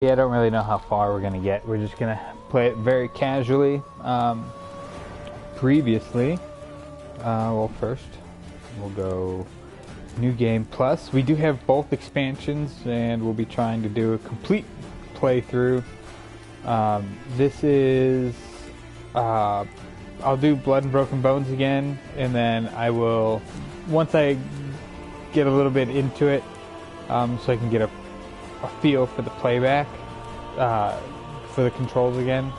Yeah, I don't really know how far we're gonna get. We're just gonna play it very casually. Previously, well, first we'll go new game plus. We do have both expansions, and we'll be trying to do a complete playthrough. This is I'll do Blood and Broken Bones again, and then I will, once I get a little bit into it, so I can get a feel for the playback, for the controls again,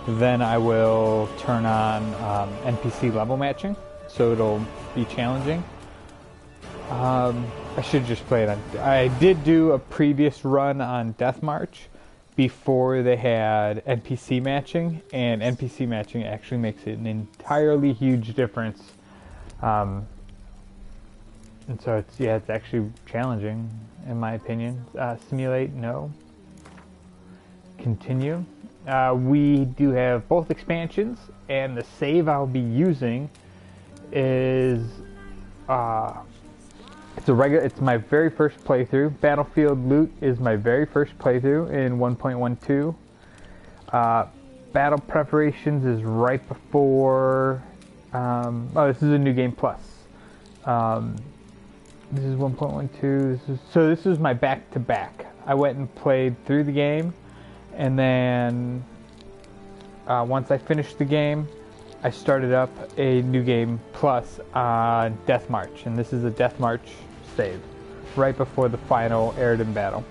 then I will turn on NPC level matching, so it'll be challenging. I should just play it on... I did do a previous run on Death March before they had NPC matching, and NPC matching actually makes it an entirely huge difference. And so it's actually challenging, in my opinion. Simulate, no. Continue. We do have both expansions, and the save I'll be using is it's my very first playthrough. Battlefield Loot is my very first playthrough in 1.12. Battle Preparations is right before. This is a new game plus. This is 1.12. This is my back-to-back. I went and played through the game, and then once I finished the game, I started up a new game plus on Death March, and this is a Death March save right before the final Eridan battle.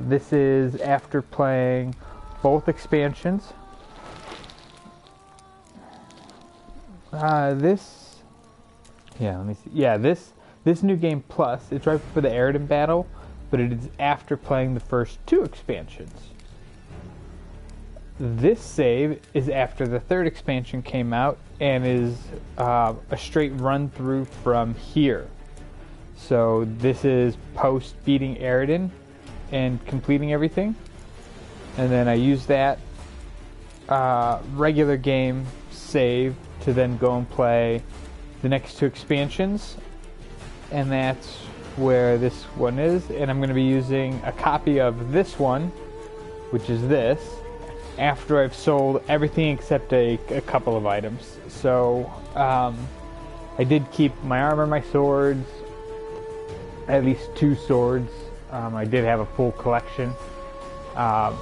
This is after playing both expansions. This new game plus, it's right before the Eridan battle, but it is after playing the first two expansions. This save is after the third expansion came out, and is a straight run through from here. So this is post beating Eridan and completing everything, and then I use that regular game save to then go and play the next two expansions, and that's where this one is. And I'm going to be using a copy of this one, which is this, after I've sold everything except a couple of items. So I did keep my armor, my swords, at least 2 swords. I did have a full collection. I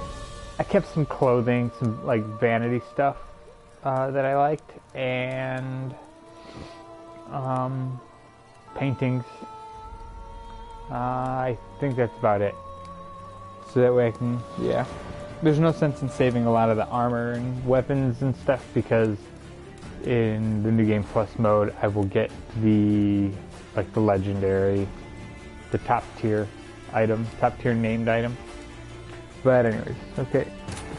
kept some clothing, some like vanity stuff that I liked, and paintings. I think that's about it. So that way I can, there's no sense in saving a lot of the armor and weapons and stuff, because in the new game plus mode I will get the legendary, the top tier item, top tier named item. But anyways, okay,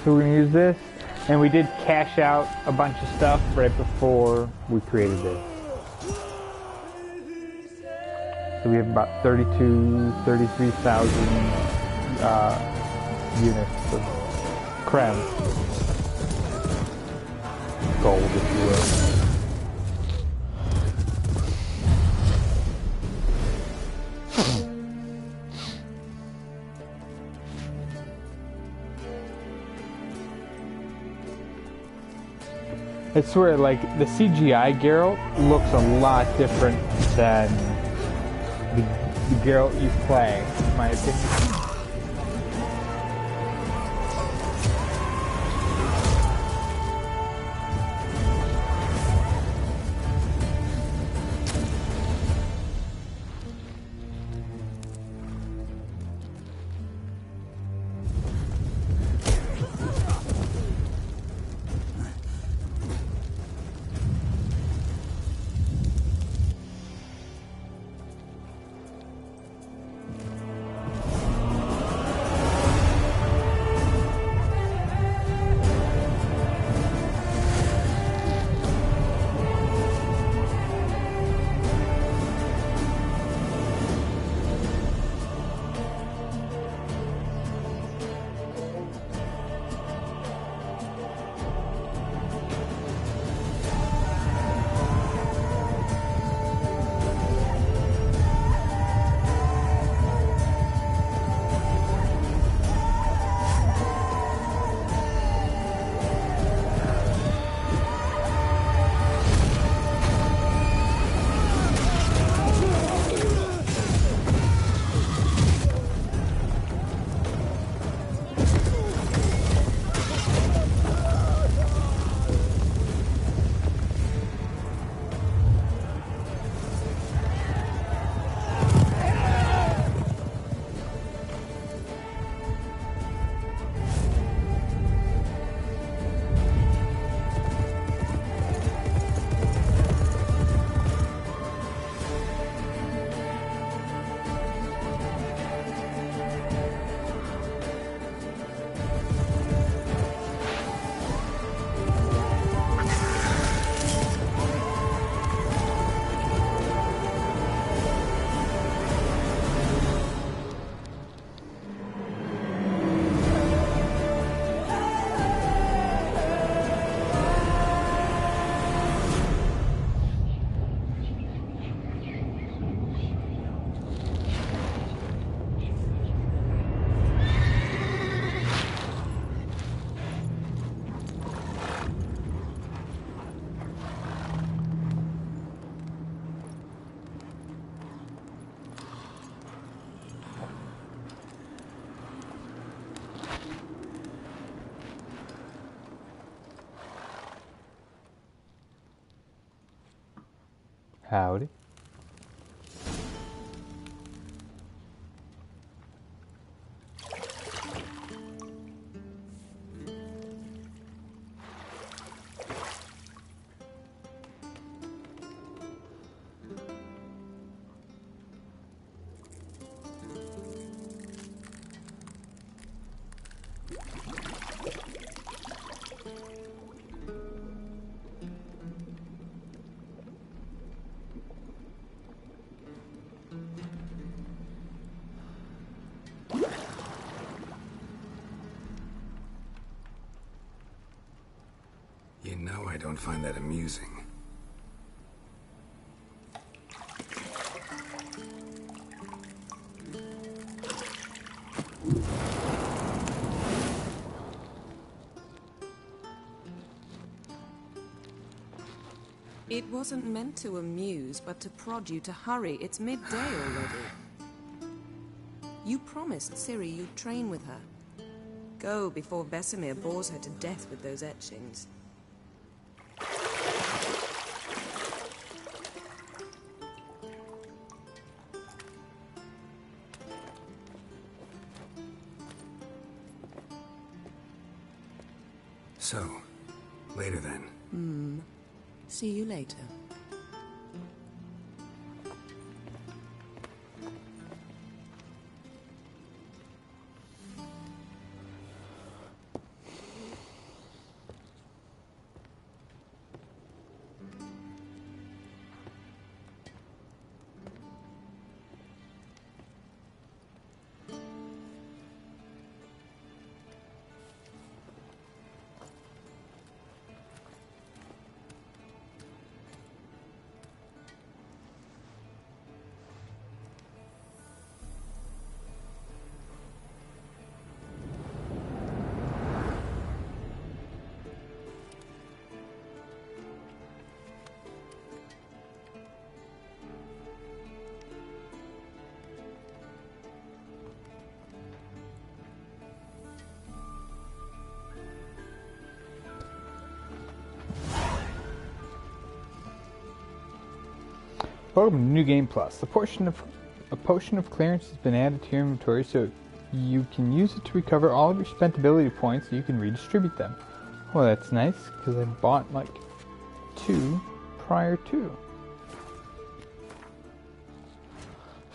so we're gonna use this, and we did cash out a bunch of stuff right before we created this. So we have about 33,000 units of creme, gold, if you will. I swear, like, the CGI Geralt looks a lot different than the Geralt you play, in my opinion. Howdy. You know I don't find that amusing. It wasn't meant to amuse, but to prod you to hurry. It's midday already. You promised Ciri you'd train with her. Go before Vesemir bores her to death with those etchings. So, later then. See you later. Welcome to New Game Plus. A potion of clearance has been added to your inventory so you can use it to recover all of your spent ability points so you can redistribute them. Well, that's nice, because I bought like 2 prior to.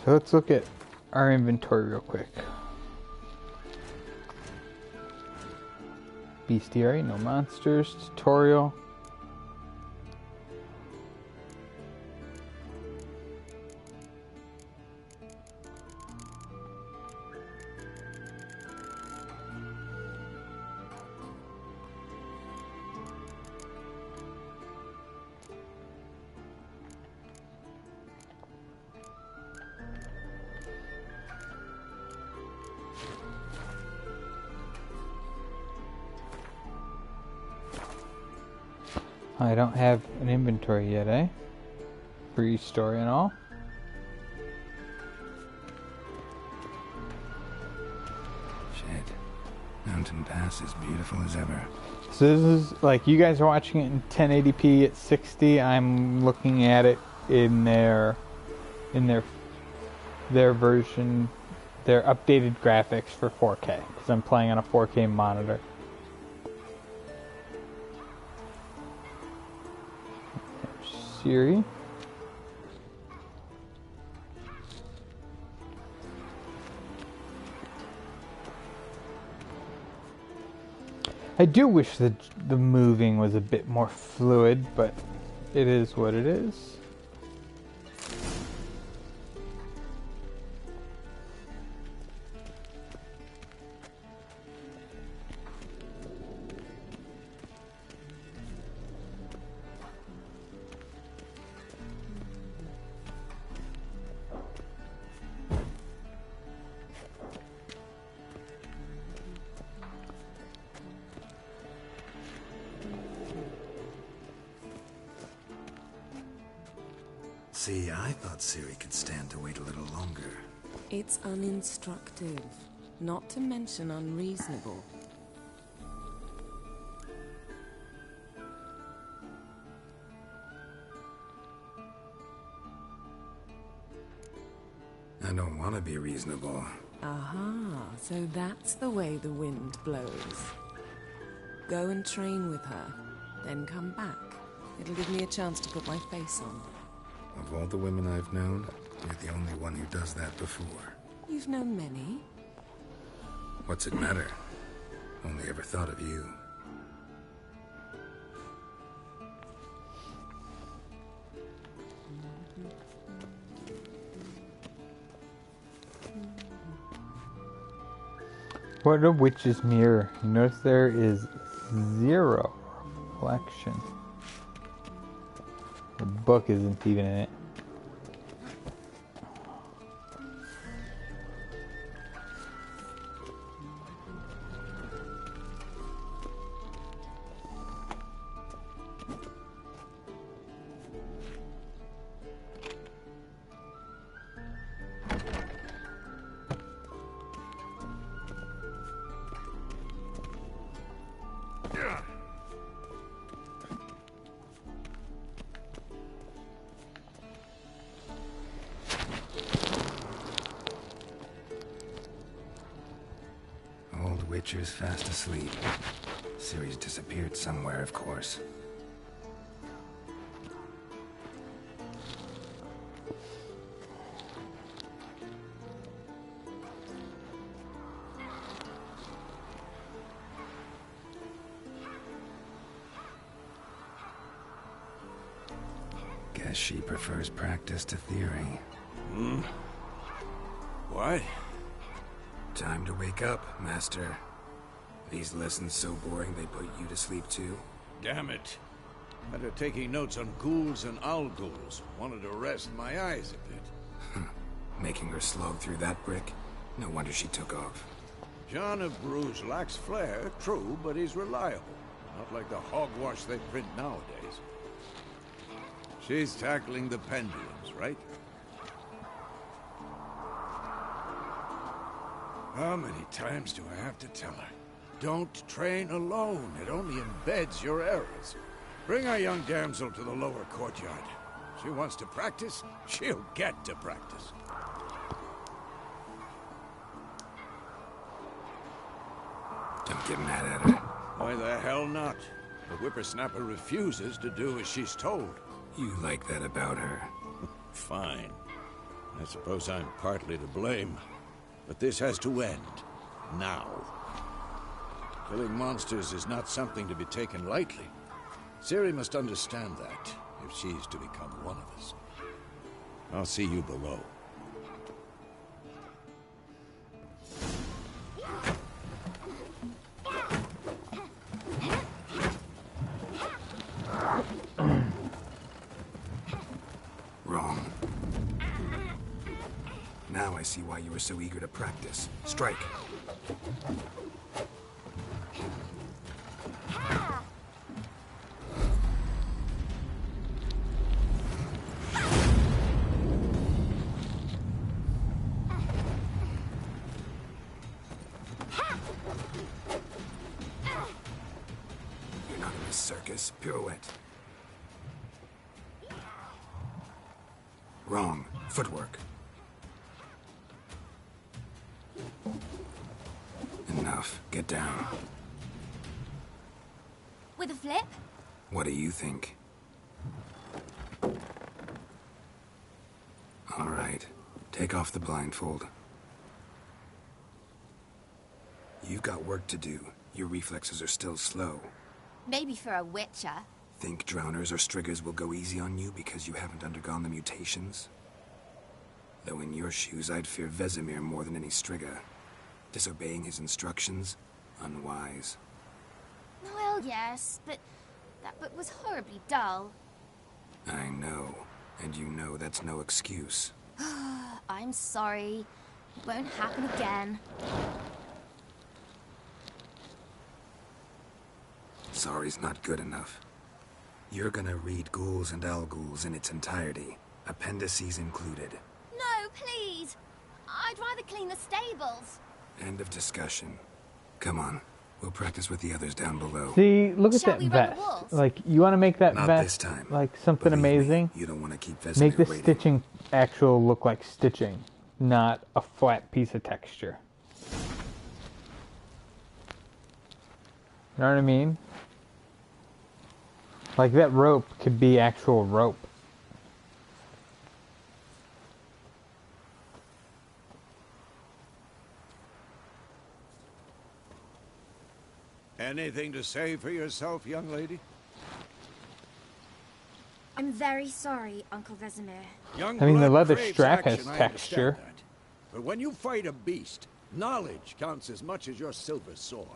So let's look at our inventory real quick. Bestiary, no monsters, tutorial. I don't have an inventory yet, eh? Free story and all. Shit. Mountain Pass is beautiful as ever. So this is, like, you guys are watching it in 1080p at 60. I'm looking at it in their version, their updated graphics for 4K, because I'm playing on a 4K monitor. Ciri. I do wish that the moving was a bit more fluid, but it is what it is. See, I thought Ciri could stand to wait a little longer. It's uninstructive, not to mention unreasonable. don't want to be reasonable. Aha, so that's the way the wind blows. Go and train with her, then come back. It'll give me a chance to put my face on. Of all the women I've known, you're the only one who does that before. You've known many. What's it matter? Only ever thought of you. What a witch's mirror. Notice there is 0 reflection. The book isn't even in it. Witcher's fast asleep. Ciri's disappeared somewhere, of course. Guess she prefers practice to theory. What? Time to wake up, Master. These lessons so boring they put you to sleep too? Damn it. After taking notes on ghouls and owl ghouls, wanted to rest my eyes a bit. Making her slog through that brick? No wonder she took off. John of Bruges lacks flair, true, but he's reliable. Not like the hogwash they print nowadays. She's tackling the pendulums, right? How many times do I have to tell her? Don't train alone. It only embeds your errors. Bring our young damsel to the lower courtyard. She wants to practice, she'll get to practice. Don't get mad at her. Why the hell not? The whippersnapper refuses to do as she's told. You like that about her? Fine. I suppose I'm partly to blame. But this has to end. Now. Killing monsters is not something to be taken lightly. Ciri must understand that, if she's to become one of us. I'll see you below. Wrong. Now I see why you were so eager to practice. Strike. You're not in a circus. Pirouette. Wrong. Footwork. Enough. Get down. With a flip? What do you think? All right. Take off the blindfold. You've got work to do. Your reflexes are still slow. Maybe for a witcher. Think drowners or striggers will go easy on you because you haven't undergone the mutations? Though in your shoes, I'd fear Vesemir more than any strigger. Disobeying his instructions? Unwise. Well, yes, but that book was horribly dull. I know. And you know that's no excuse. I'm sorry. It won't happen again. Sorry's not good enough. You're gonna read Ghouls and Owl-Ghouls in its entirety, appendices included. No, please! I'd rather clean the stables. End of discussion. Come on, we'll practice with the others down below. See, look at Shall that we run the vest. walls? Like, you want to make that Not vest this time. like something Believe me, amazing? you don't want to keep Vesemir Make the waiting. stitching actual look like stitching, not a flat piece of texture. You know what I mean? Like that rope could be actual rope. Anything to say for yourself, young lady? I'm very sorry, Uncle Vesemir. Young I mean, the blood leather craves strap has action, I texture. understand that. But when you fight a beast, knowledge counts as much as your silver sword.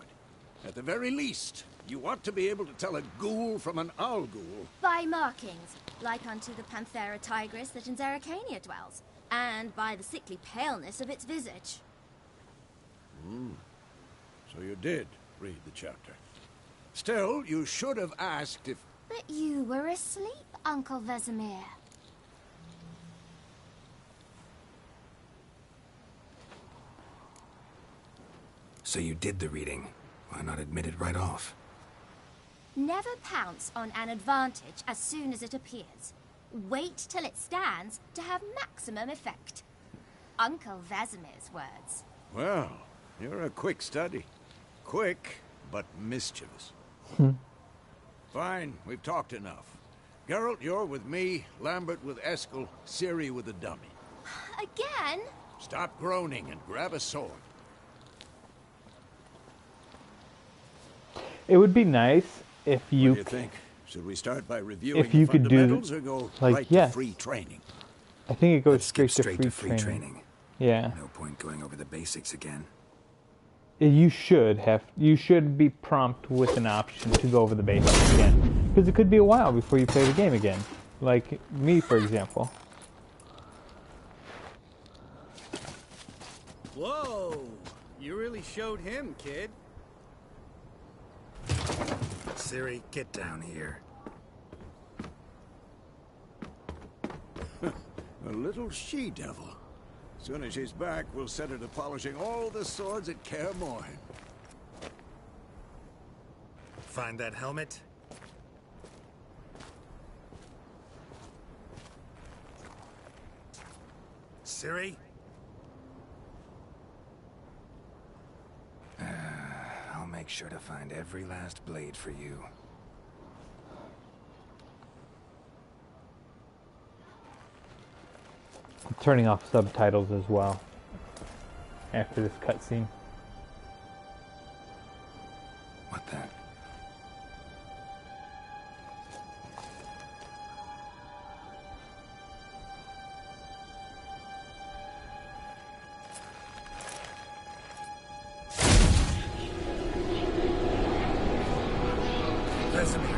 At the very least, you ought to be able to tell a ghoul from an owl ghoul. By markings, like unto the Panthera tigris that in Zeracania dwells, and by the sickly paleness of its visage. So you did read the chapter. Still, you should have asked if... But you were asleep, Uncle Vesemir. So you did the reading. Why not admit it right off? Never pounce on an advantage as soon as it appears. Wait till it stands to have maximum effect. Uncle Vesemir's words. Well, you're a quick study. Quick, but mischievous. Fine, we've talked enough. Geralt, you're with me, Lambert with Eskel, Ciri with the dummy. Again? Stop groaning and grab a sword. It would be nice if you... What do you think? Should we start by reviewing if you the could do, fundamentals or go like, right yes. to free training? I think it goes Let's skip straight to free training. Yeah. No point going over the basics again. You should be prompt with an option to go over the basics again. Because it could be a while before you play the game again. Like me, for example. Whoa! You really showed him, kid. Ciri, get down here. A little she-devil. Soon as she's back, we'll set her to polishing all the swords at Kaer Morhen. Find that helmet? Ciri? I'll make sure to find every last blade for you. I'm turning off subtitles as well. After this cutscene. What then? Vesemir.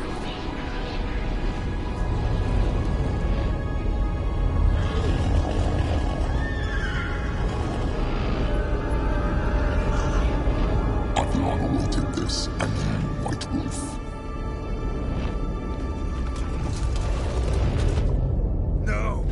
Adnan awaited this, and you, White Wolf. No!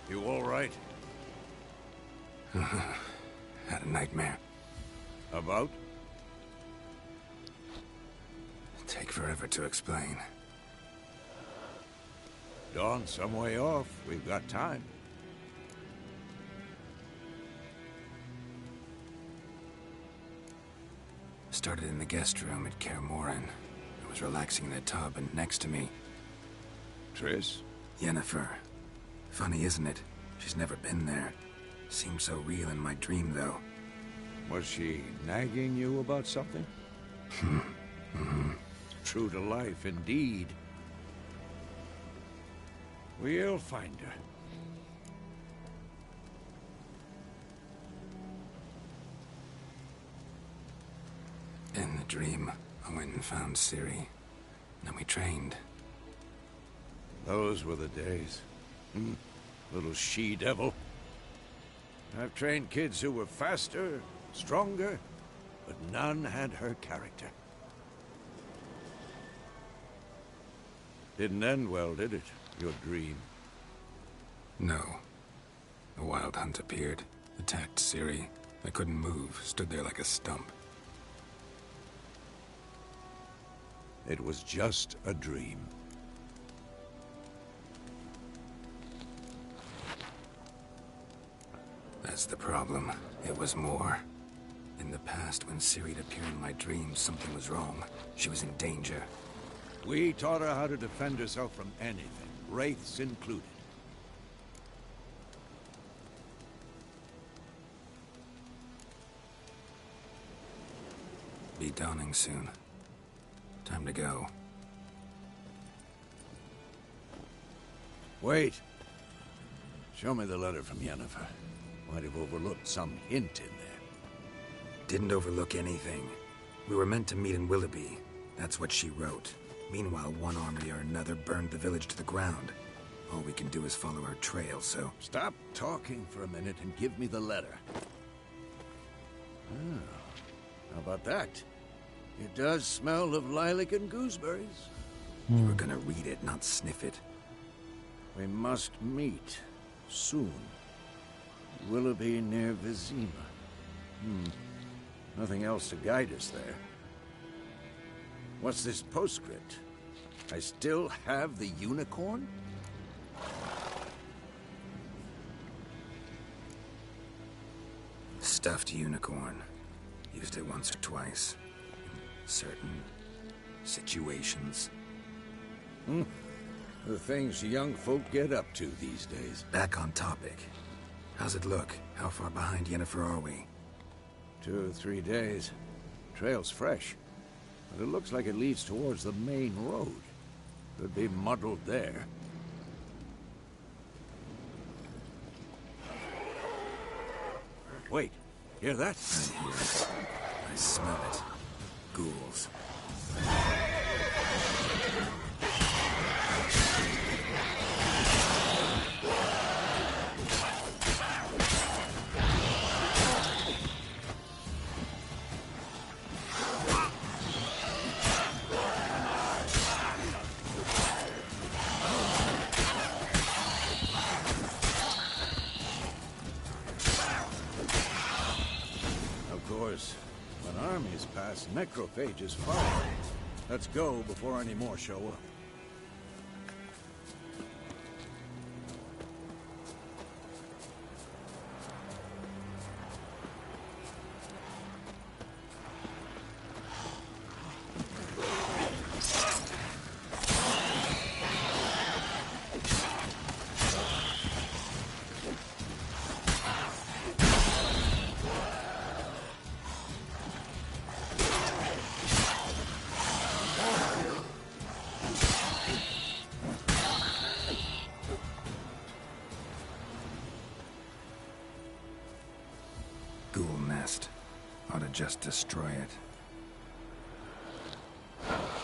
You all right? Had a nightmare. About? Take forever to explain. Dawn's some way off. We've got time. Started in the guest room at Kaer Morhen. I was relaxing in a tub, and next to me, Triss? Yennefer. Funny, isn't it? She's never been there. Seemed so real in my dream, though. Was she nagging you about something? True to life, indeed. We'll find her. In the dream, I went and found Ciri. Then we trained. Those were the days. Little she-devil. I've trained kids who were faster, stronger, but none had her character. Didn't end well, did it? Your dream? No. A wild hunt appeared, attacked Ciri. I couldn't move, stood there like a stump. It was just a dream. That's the problem. It was more. In the past, when Ciri'd appear in my dreams, something was wrong. She was in danger. We taught her how to defend herself from anything, wraiths included. Be dawning soon. Time to go. Wait. Show me the letter from Yennefer. Might have overlooked some hint in there. Didn't overlook anything. We were meant to meet in Willoughby. That's what she wrote. Meanwhile, one army or another burned the village to the ground. All we can do is follow her trail, so... Stop talking for a minute and give me the letter. Ah, how about that? It does smell of lilac and gooseberries. You were gonna read it, not sniff it. We must meet soon. Willoughby near Vizima. Nothing else to guide us there. What's this postscript? I still have the unicorn? Stuffed unicorn. Used it once or twice. In certain situations. The things young folk get up to these days. Back on topic. How's it look? How far behind Yennefer are we? 2 or 3 days. Trail's fresh, but it looks like it leads towards the main road. Could be muddled there. Wait, hear that? I hear it. I smell it. Ghouls. Necrophages follow. Let's go before any more show up. Ought to just destroy it.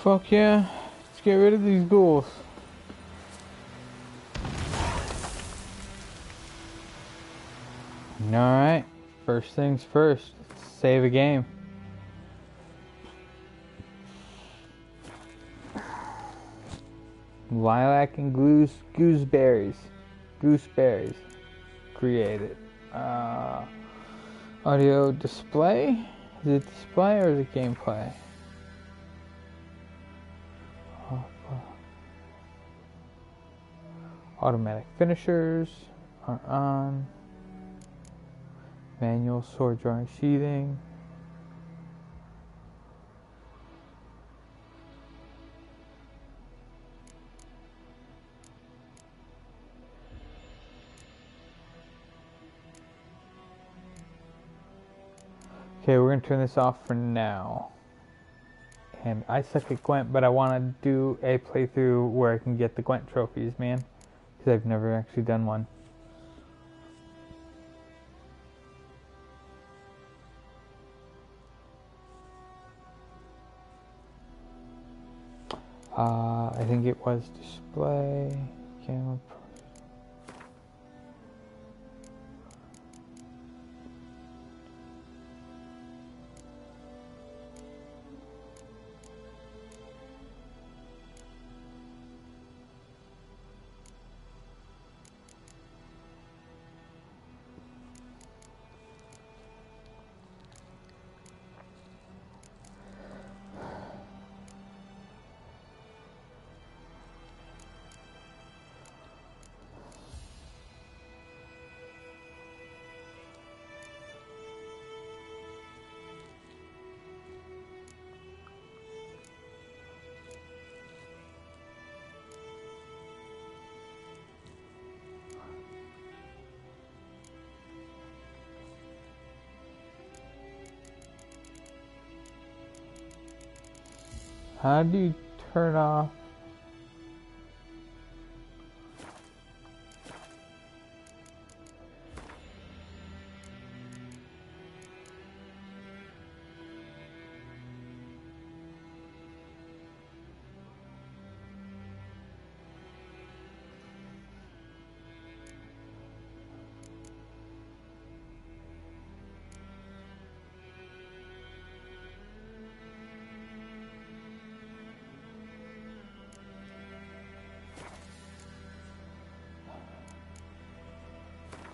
Fuck yeah. Let's get rid of these ghouls. Alright. First things first. Let's save a game. Lilac and gooseberries. Gooseberries. Created. Audio display? Is it display or is it gameplay? Automatic finishers are on. Manual sword drawing sheathing. Okay, we're going to turn this off for now. And I suck at Gwent, but I want to do a playthrough where I can get the Gwent trophies, man. Because I've never actually done one. I think it was display, camera. How do you turn off?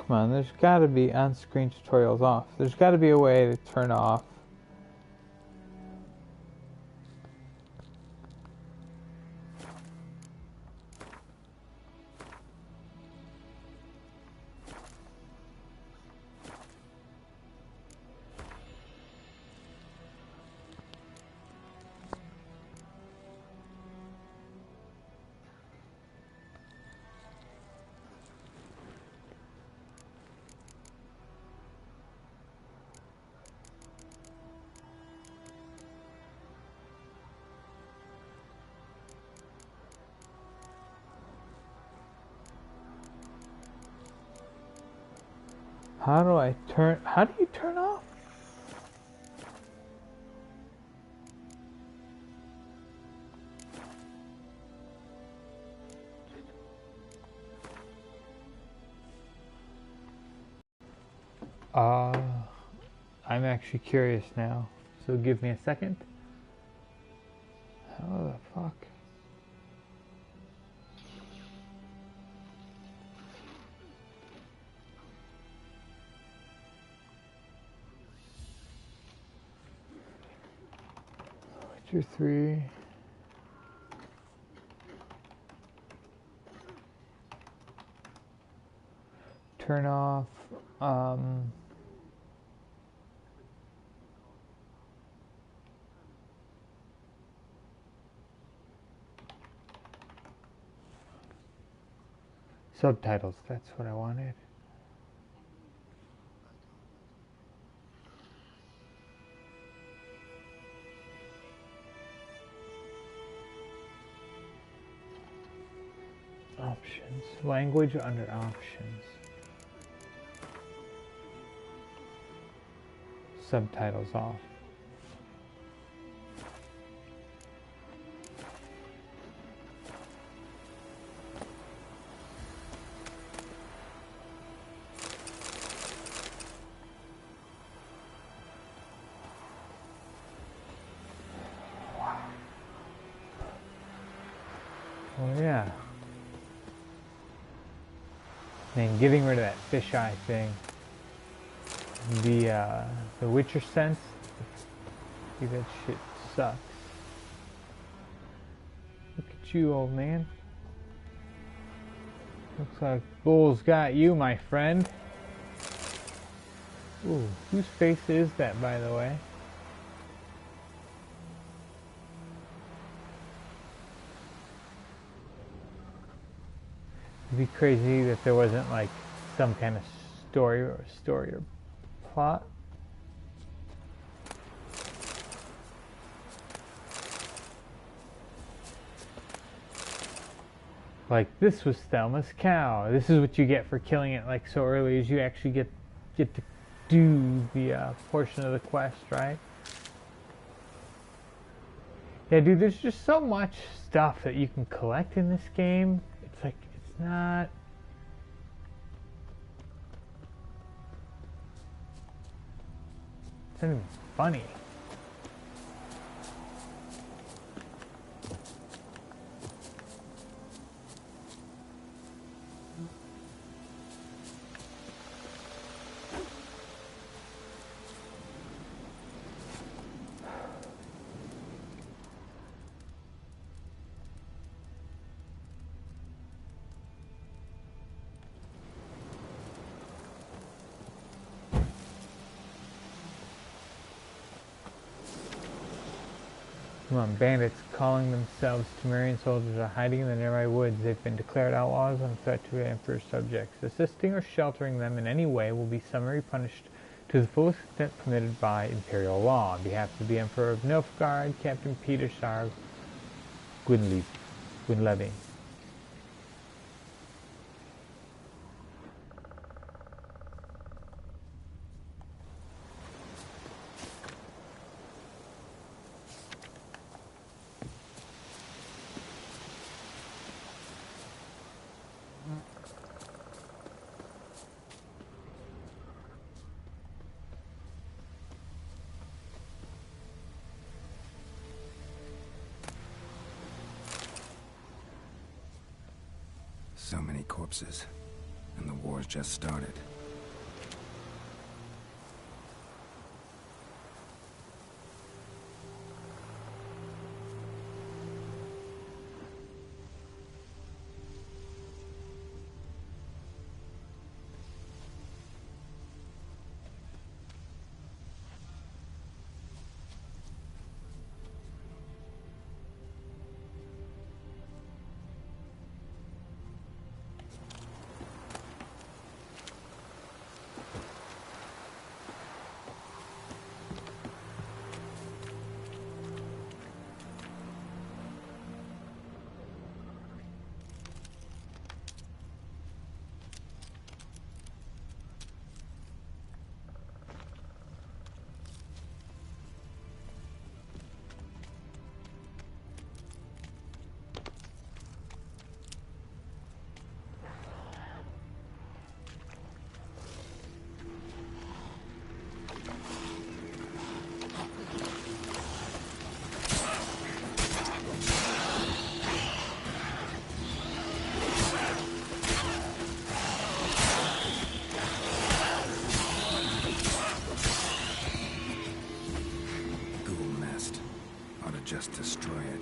Come on, there's gotta be on-screen tutorials off. There's gotta be a way to turn off. How do you turn off? I'm actually curious now. So give me a second. How the fuck? Witcher 3. Turn off. Subtitles, that's what I wanted. Options. Language under options. Subtitles off. Oh yeah. And getting rid of that fisheye thing. The Witcher sense. See, that shit sucks. Look at you, old man. Looks like Bull's got you, my friend. Ooh, whose face is that, by the way? It'd be crazy that there wasn't like some kind of story or plot. Like, this was Thelma's cow. This is what you get for killing it like so early, as you actually get to do the portion of the quest, right? Yeah, dude, there's just so much stuff that you can collect in this game. It's like, it's not even funny. Come on, bandits calling themselves Temerian soldiers are hiding in the nearby woods. They've been declared outlaws and threat to the Emperor's subjects. Assisting or sheltering them in any way will be summarily punished to the fullest extent permitted by Imperial law. On behalf of the Emperor of Nilfgaard, Captain Peter Sarg Gwynlevy. So many corpses, and the war's just started. Just destroy it.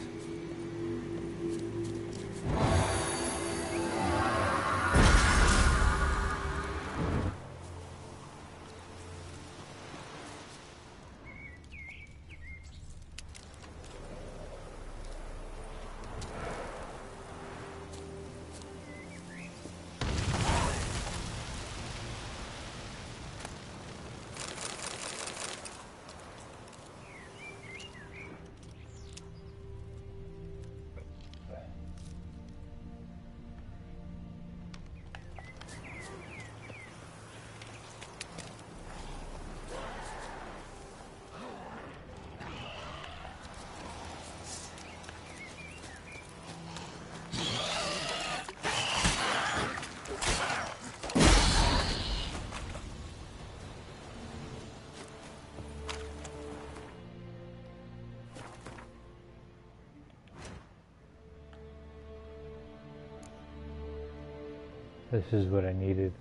This is what I needed.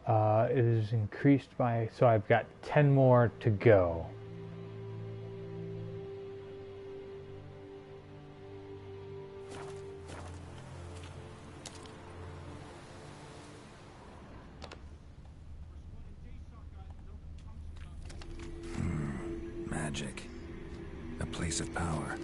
It is increased by, so I've got 10 more to go. Magic. A place of power.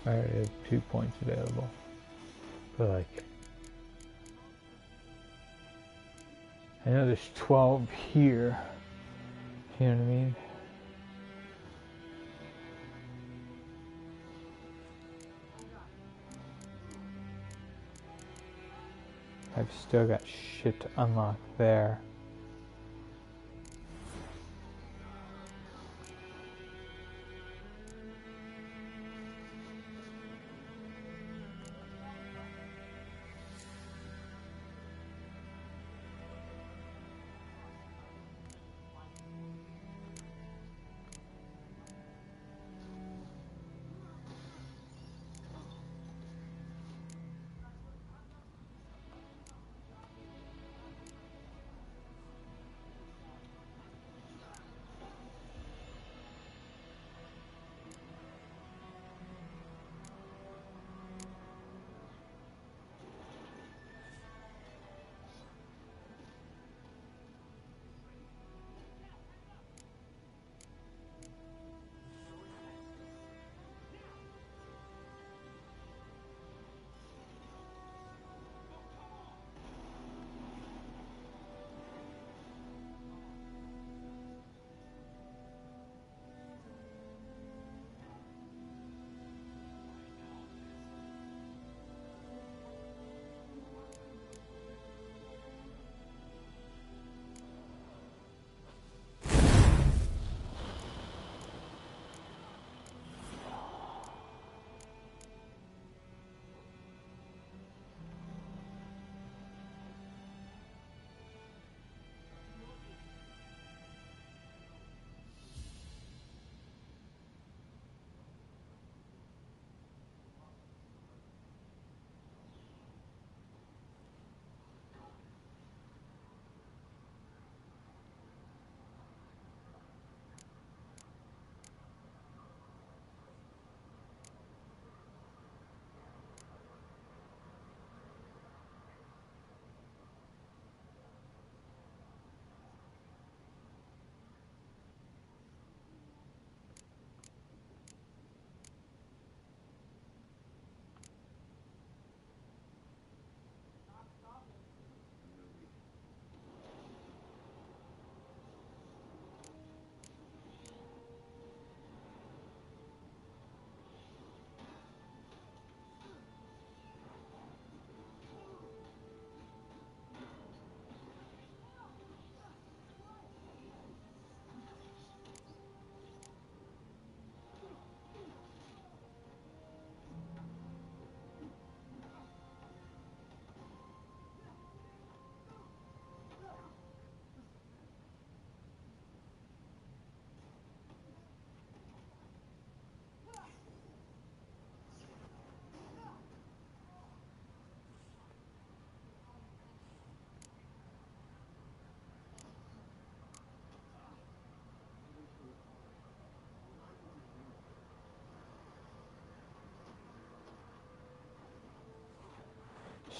I already have 2 points available. But like, I know there's 12 here. You know what I mean? I've still got shit to unlock there.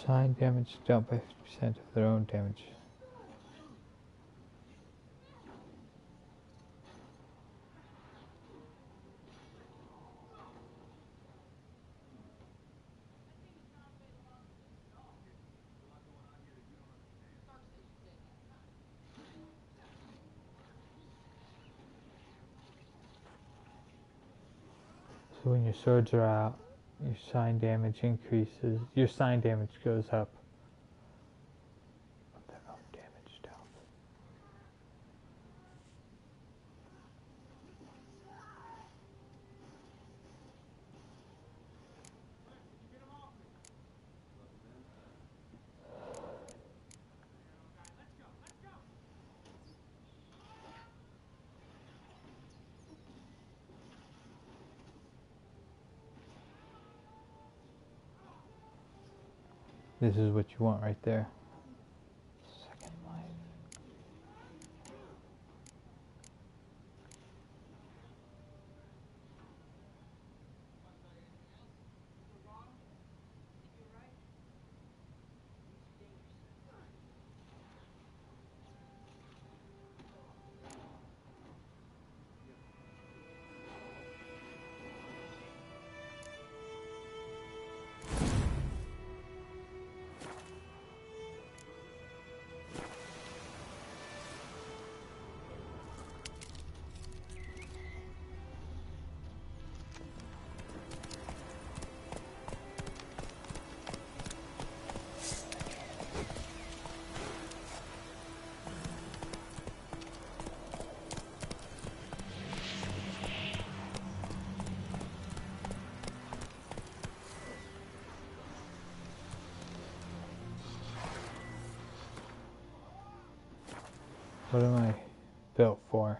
Sign damage dealt by 50% of their own damage. So when your swords are out, your sign damage increases. Your sign damage goes up. Their own damage dealt. This is what you want right there. Second life. What am I built for?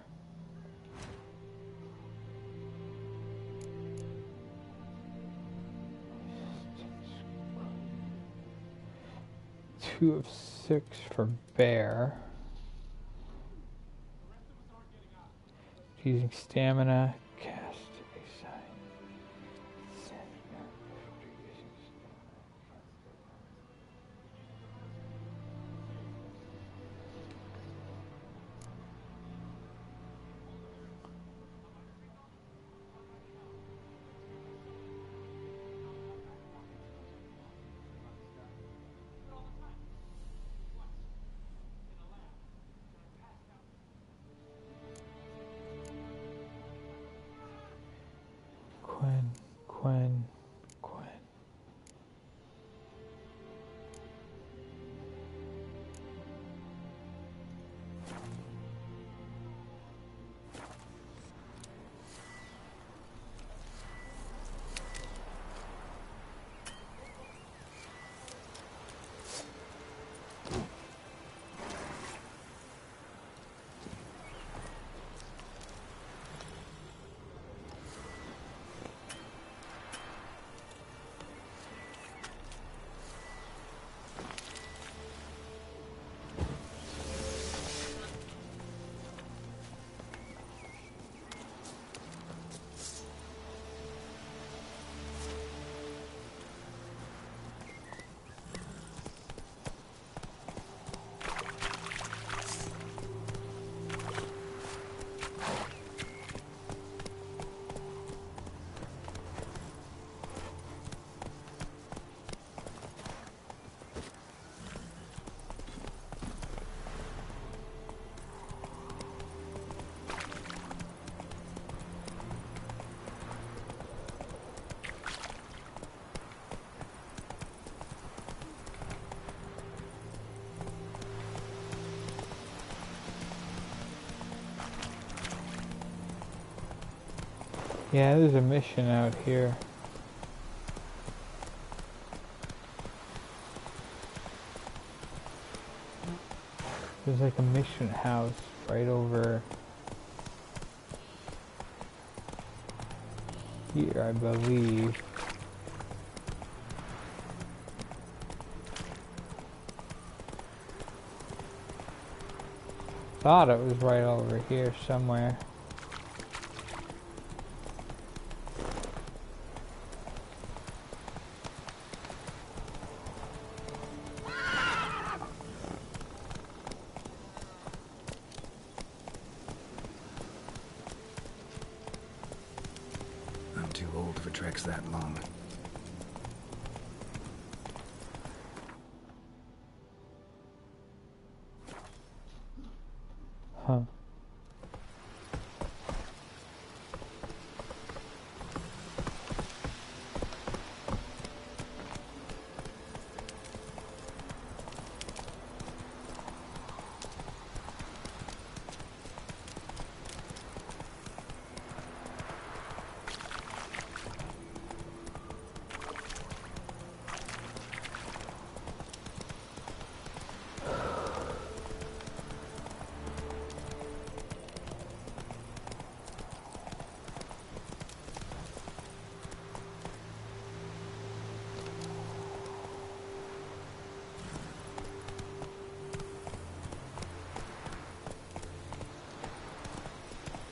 Two of 6 for bear. Using stamina, cast a sign. Gwen. Yeah, there's a mission out here. There's like a mission house right over here, I believe. Thought it was right over here somewhere. I'm too old for treks that long. Huh.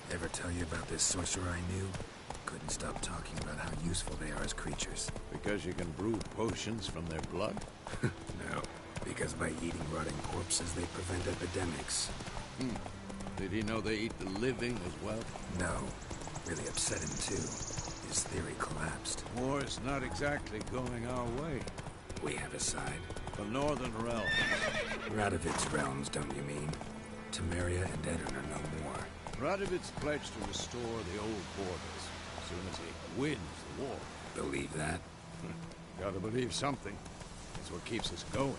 Ever tell you about this sorcerer I knew? Couldn't stop talking about how useful they are as creatures. Because you can brew potions from their blood? No, because by eating rotting corpses, they prevent epidemics. Did he know they eat the living as well? No, really upset him too. His theory collapsed. War is not exactly going our way. We have a side. The Northern Realm. Radovid's realms, don't you mean? Temeria and Edirn are no more. Radovid's pledged to restore the old borders as soon as he wins the war. Believe that? Gotta believe something. That's what keeps us going.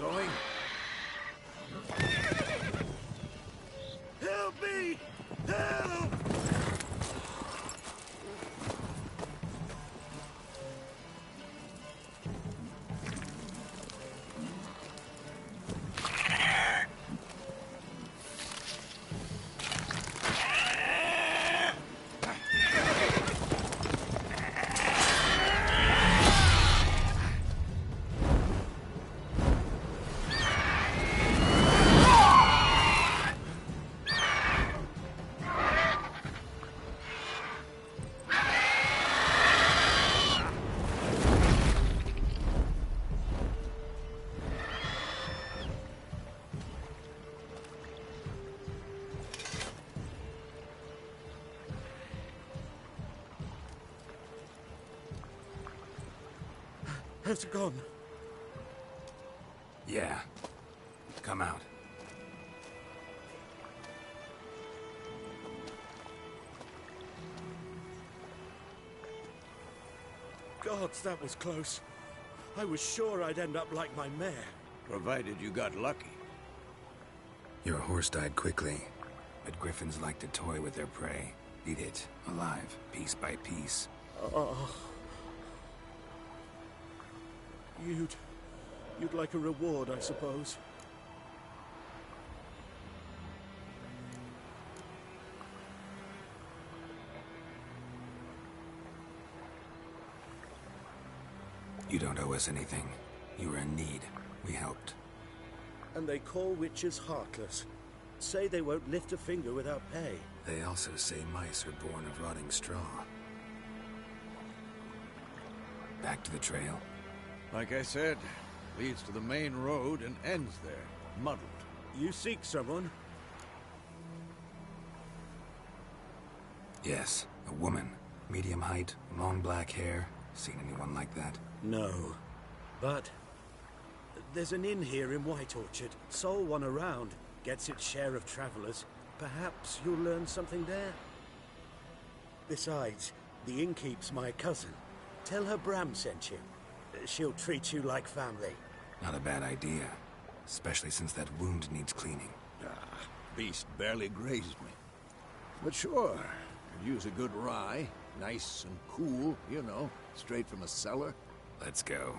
going? Help me! Help! How's it gone? Yeah. Come out. Gods, that was close. I was sure I'd end up like my mare. Provided you got lucky. Your horse died quickly, but griffins like to toy with their prey. Eat it, alive, piece by piece. Oh. You'd like a reward, I suppose. You don't owe us anything. You were in need. We helped. And they call witches heartless. Say they won't lift a finger without pay. They also say mice are born of rotting straw. Back to the trail. Like I said, leads to the main road and ends there, muddled. You seek someone? Yes, a woman. Medium height, long black hair. Seen anyone like that? No. But there's an inn here in White Orchard. Sole one around. Gets its share of travelers. Perhaps you'll learn something there. Besides, the innkeep's my cousin. Tell her Bram sent you. She'll treat you like family. Not a bad idea. Especially since that wound needs cleaning. Beast barely grazed me. But sure, could use a good rye. Nice and cool, you know, straight from a cellar. Let's go.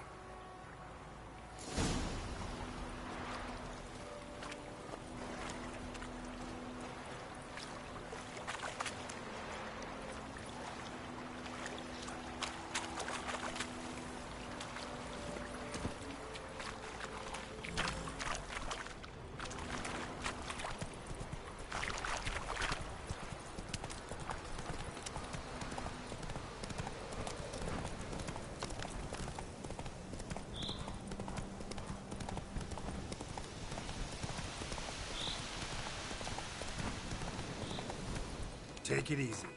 Take it easy.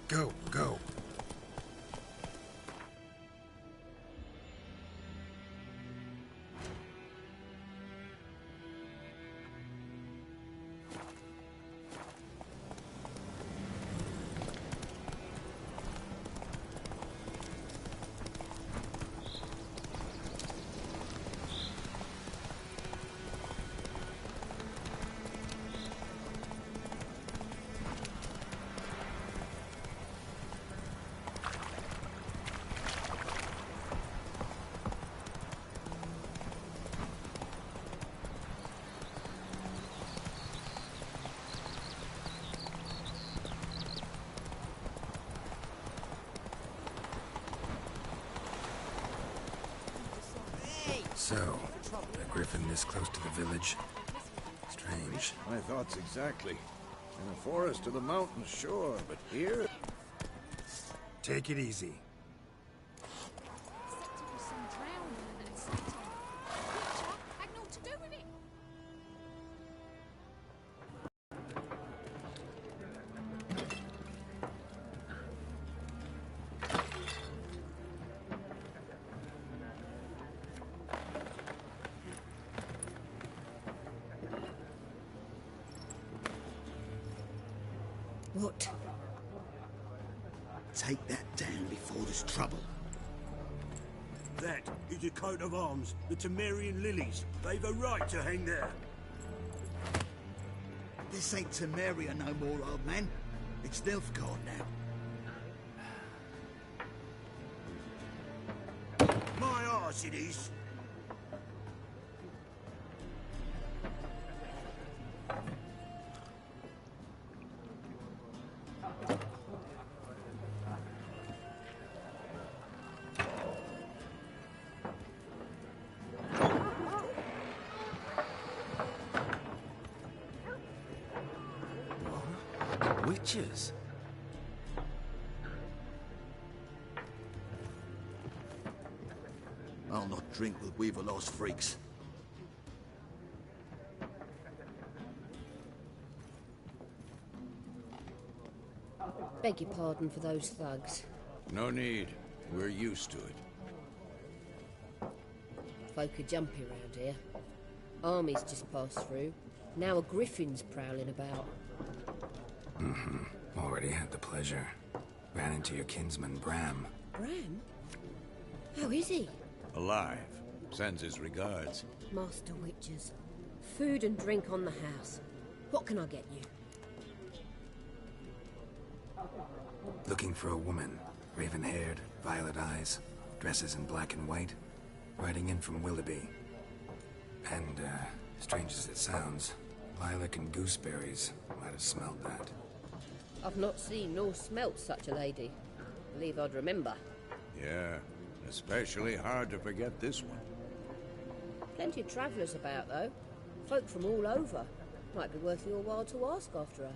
Go, go. So, a griffin this close to the village? Strange. My thoughts exactly. In the forest to the mountains, sure, but here... Take it easy. What? Take that down before there's trouble. That is a coat of arms, the Temerian lilies. They've a right to hang there. This ain't Temeria no more, old man. It's Nilfgaard now. My arse it is. Witches? I'll not drink with Weaverlost freaks. Beg your pardon for those thugs. No need. We're used to it. Folk are jumpy around here. Armies just passed through. Now a griffin's prowling about. Already had the pleasure. Ran into your kinsman, Bram. Bram? How is he? Alive. Sends his regards. Master Witches. Food and drink on the house. What can I get you? Looking for a woman. Raven-haired, violet eyes, dresses in black and white. Riding in from Willoughby. And, strange as it sounds, lilac and gooseberries might have smelled that. I've not seen nor smelt such a lady. Believe I'd remember. Yeah, especially hard to forget this one. Plenty of travellers about, though. Folk from all over. Might be worth your while to ask after her.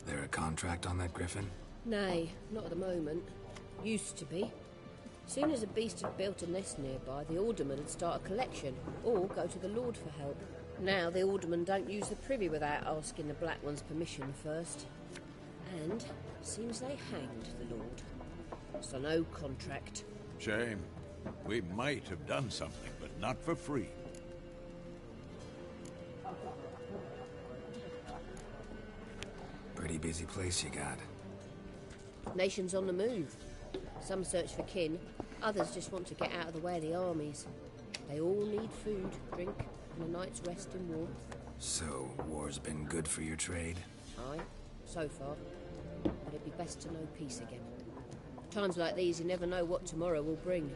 There a contract on that griffin? Nay, not at the moment. Used to be. Soon as a beast had built a nest nearby, the alderman would start a collection, or go to the Lord for help. Now the alderman don't use the privy without asking the Black One's permission first. And seems they hanged the Lord. So no contract. Shame. We might have done something, but not for free. Pretty busy place you got. Nations on the move. Some search for kin, others just want to get out of the way of the armies. They all need food, drink, and a night's rest in warmth. So, war's been good for your trade? Aye, so far. But it'd be best to know peace again. Times like these, you never know what tomorrow will bring.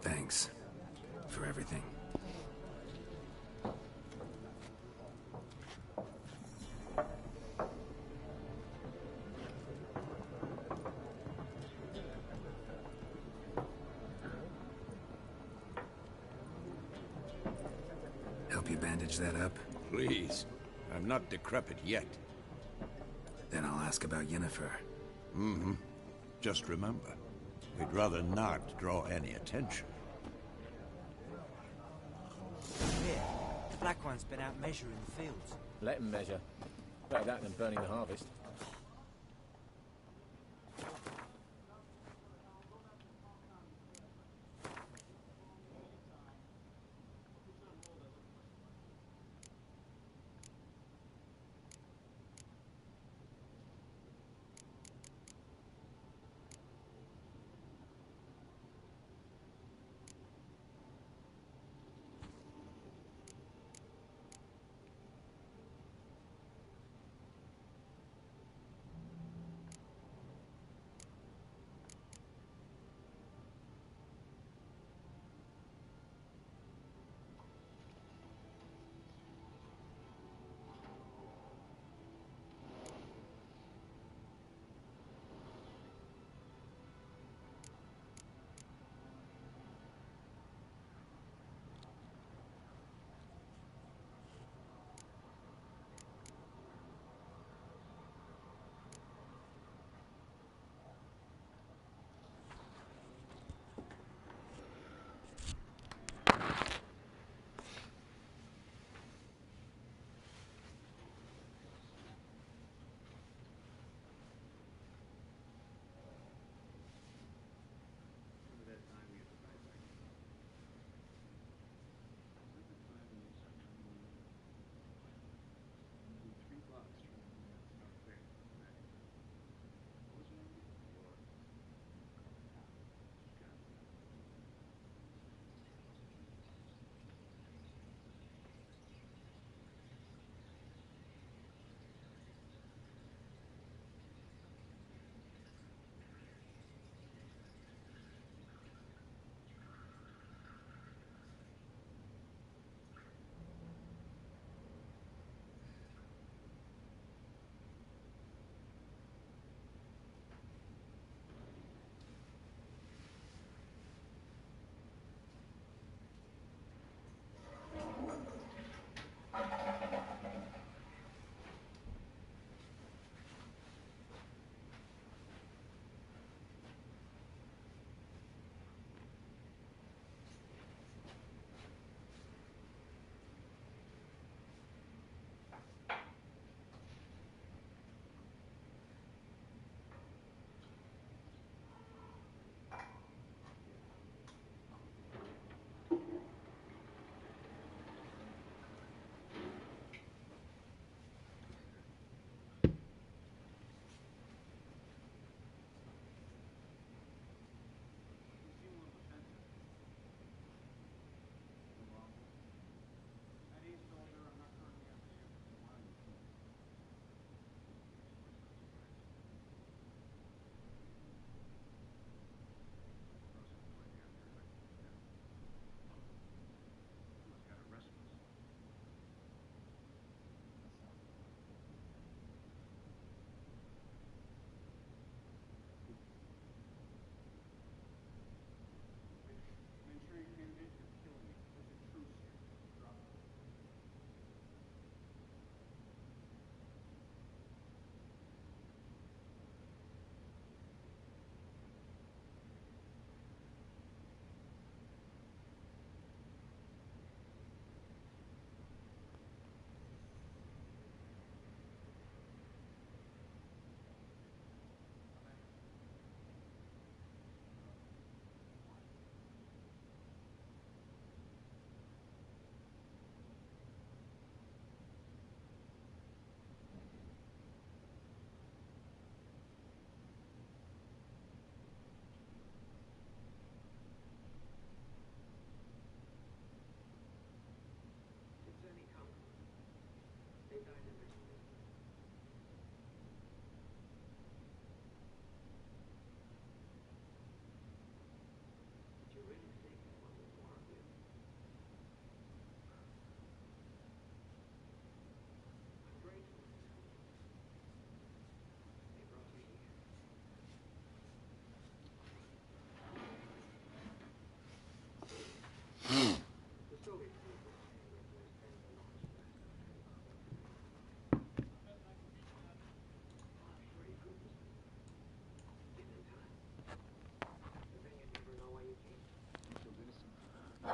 Thanks. For everything. Help you bandage that up? Please. I'm not decrepit yet. Then I'll ask about Yennefer. Just remember, we'd rather not draw any attention. Here, the Black One's been out measuring the fields. Let him measure. Better that than burning the harvest.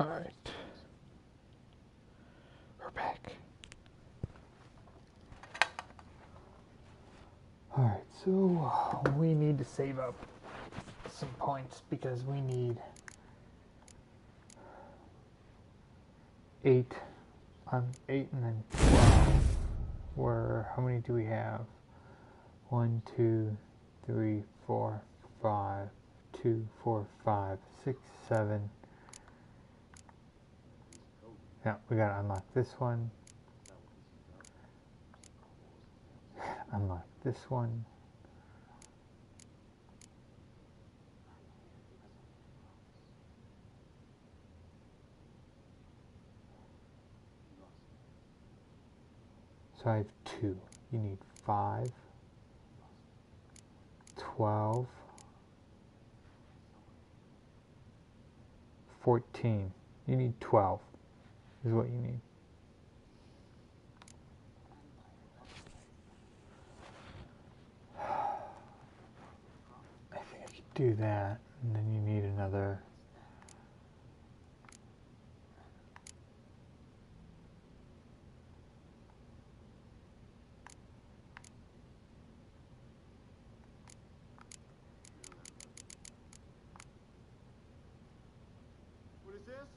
Alright. We're back. Alright, so we need to save up some points because we need 8 and then 12. How many do we have? 1, 2, 3, 4, 5, 2, 4, 5, 6, 7. Yeah, we gotta unlock this one. Unlock this one. So I have 2. You need 5, 12, 14. You need 12 is what you need. I think I could do that, and then you need another. What is this?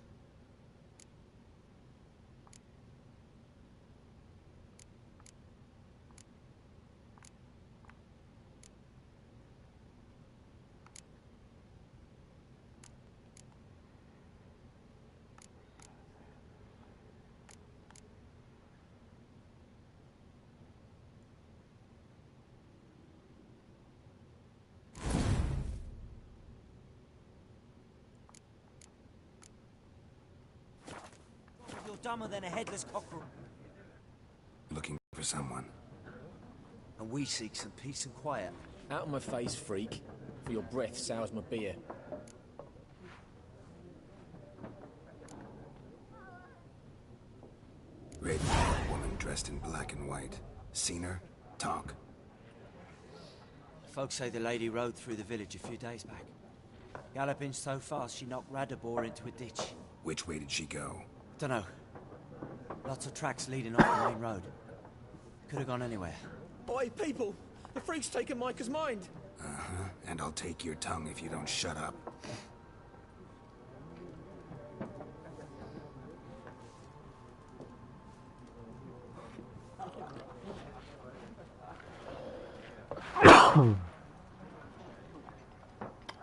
You're dumber than a headless cockerel. Looking for someone. And we seek some peace and quiet. Out of my face, freak. For your breath sours my beer. Red woman dressed in black and white. Seen her? Talk. Folks say the lady rode through the village a few days back. Galloping so fast she knocked Radabor into a ditch. Which way did she go? Dunno. Lots of tracks leading off the main road. Could have gone anywhere. Oi, people! The freak's taken Micah's mind! Uh-huh. And I'll take your tongue if you don't shut up.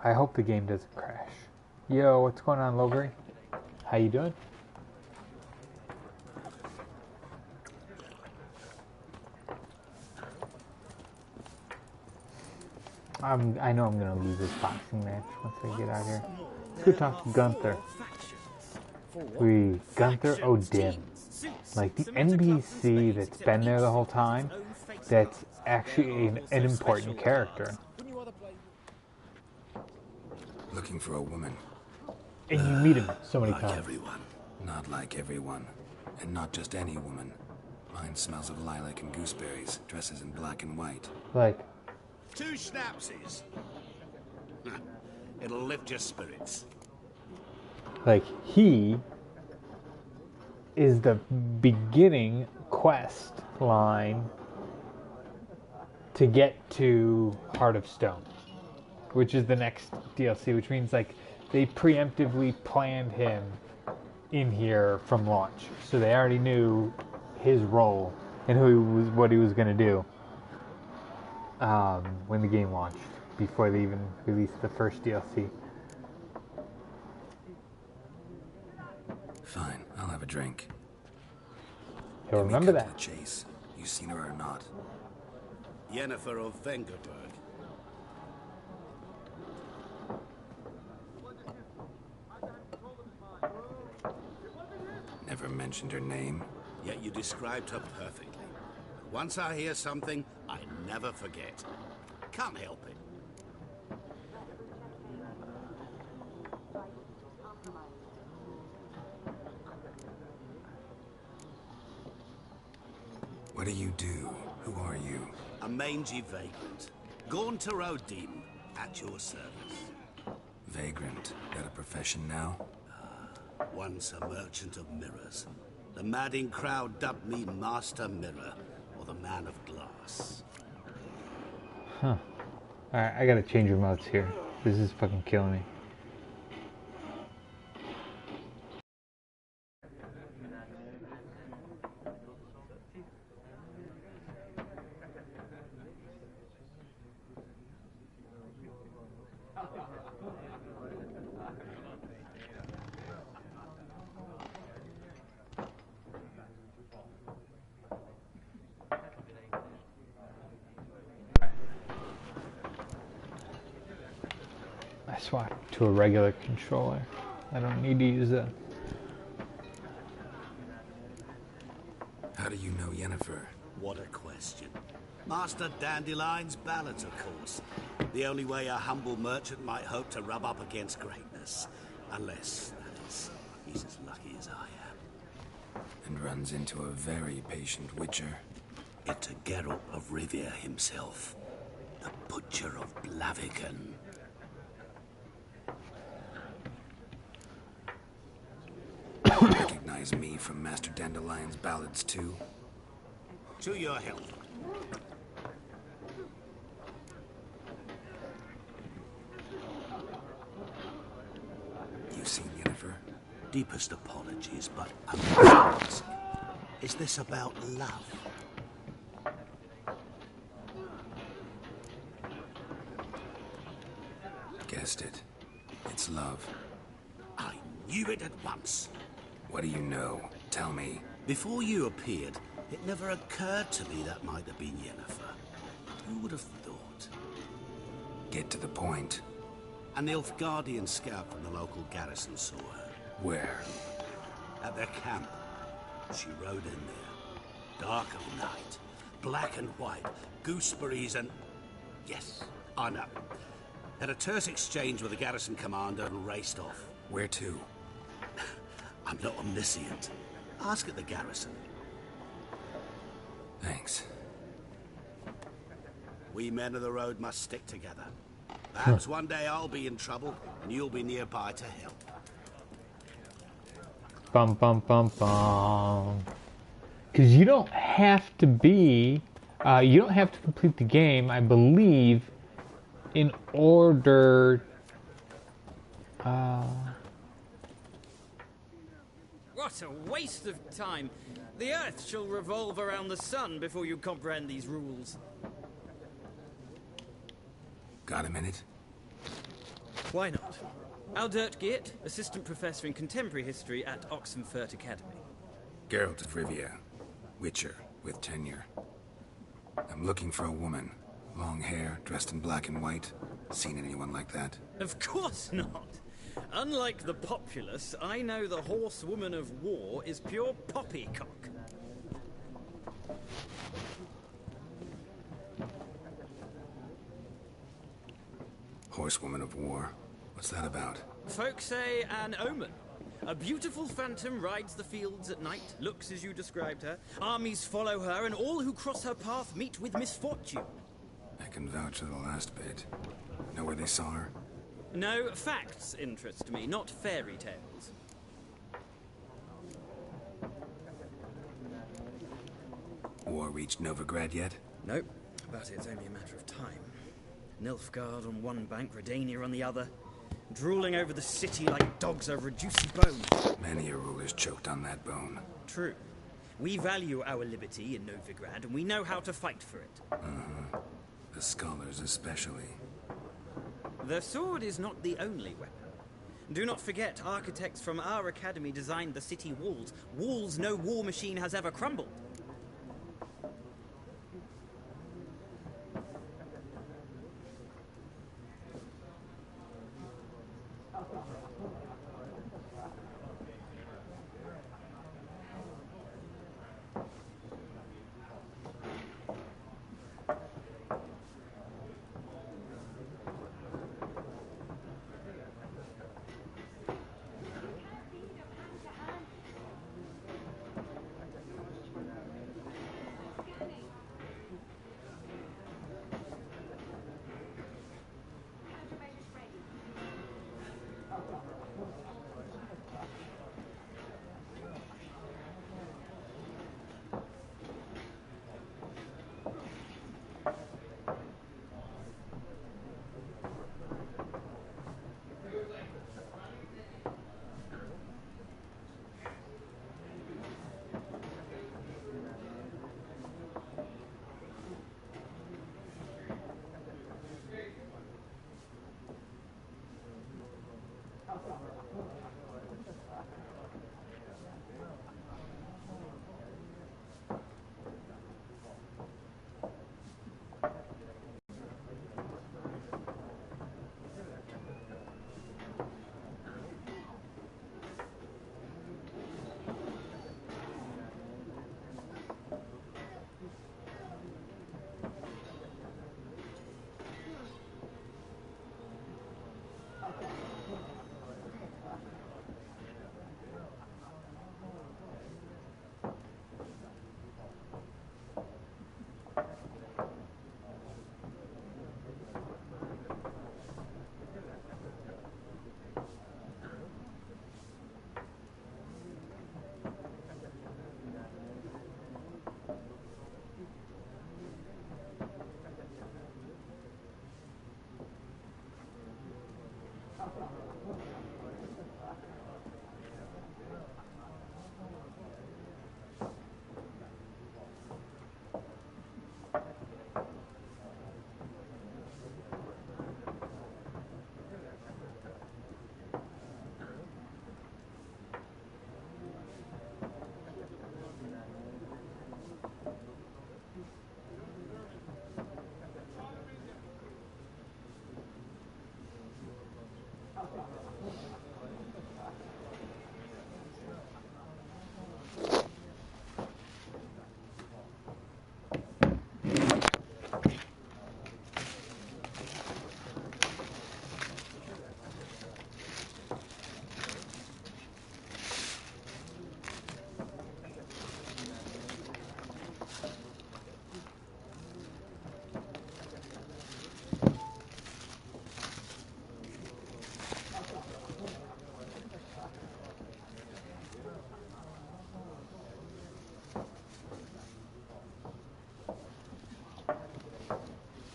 I hope the game doesn't crash. Yo, what's going on, Lowbury? How you doing? I know I'm gonna lose this boxing match once I get out here. Let's go talk to Gunther. Gunther O'Dim. Like the NPC that's been there the whole time, that's actually an important character. Looking for a woman. And you meet him so many like times. Everyone. Not like everyone. And not just any woman. Mine smells of lilac and gooseberries, dresses in black and white. Like 2 schnapsies. It'll lift your spirits. Like, he is the beginning quest line to get to Heart of Stone, which is the next DLC, which means, like, they preemptively planned him in here from launch. So they already knew his role and what he was going to do when the game launched, before they even released the first DLC. Fine, I'll have a drink. He'll remember that. The chase. You seen her or not? Yennefer of Vengerberg. Never mentioned her name. Yet you described her perfectly. Once I hear something, I never forget. Can't help it. What do you do? Who are you? A mangy vagrant. Gone to at your service. Vagrant. Got a profession now? Once a merchant of mirrors, the madding crowd dubbed me Master Mirror, or the Man of Glass. Huh. Alright, I gotta change remotes here. This is fucking killing me. I swapped to a regular controller. I don't need to use that. How do you know Yennefer? What a question. Master Dandelion's ballads, of course. The only way a humble merchant might hope to rub up against greatness. Unless, that is, he's as lucky as I am. And runs into a very patient witcher. It's a Geralt of Rivia himself. The Butcher of Blaviken. Recognize me from Master Dandelion's ballads too? To your health. You seen Yennefer? Deepest apologies, but I must ask, is this about love? Guessed it. It's love. I knew it at once. What do you know? Tell me. Before you appeared, it never occurred to me that might have been Yennefer. Who would have thought? Get to the point. An Nilfgaardian scout from the local garrison saw her. Where? At their camp. She rode in there. Dark of night. Black and white. Gooseberries and... Yes, I know. Had a terse exchange with the garrison commander and raced off. Where to? I'm not omniscient. Ask at the garrison. Thanks. We men of the road must stick together. Perhaps one day I'll be in trouble and you'll be nearby to help. Bum bum bum bum. Because you don't have to be, you don't have to complete the game, I believe, in order. What a waste of time! The Earth shall revolve around the sun before you comprehend these rules. Got a minute? Why not? Aldert Geert, Assistant Professor in Contemporary History at Oxenfurt Academy. Geralt of Rivia. Witcher, with tenure. I'm looking for a woman. Long hair, dressed in black and white. Seen anyone like that? Of course not! Unlike the populace, I know the horsewoman of war is pure poppycock. Horsewoman of war? What's that about? Folk say an omen. A beautiful phantom rides the fields at night, looks as you described her. Armies follow her, and all who cross her path meet with misfortune. I can vouch for the last bit. Know where they saw her? No, facts interest me, not fairy tales. War reached Novigrad yet? Nope, but it's only a matter of time. Nilfgaard on one bank, Redania on the other. Drooling over the city like dogs over a juicy bone. Many a ruler's choked on that bone. True. We value our liberty in Novigrad, and we know how to fight for it. The scholars especially. The sword is not the only weapon. Do not forget, architects from our academy designed the city walls. Walls no war machine has ever crumbled.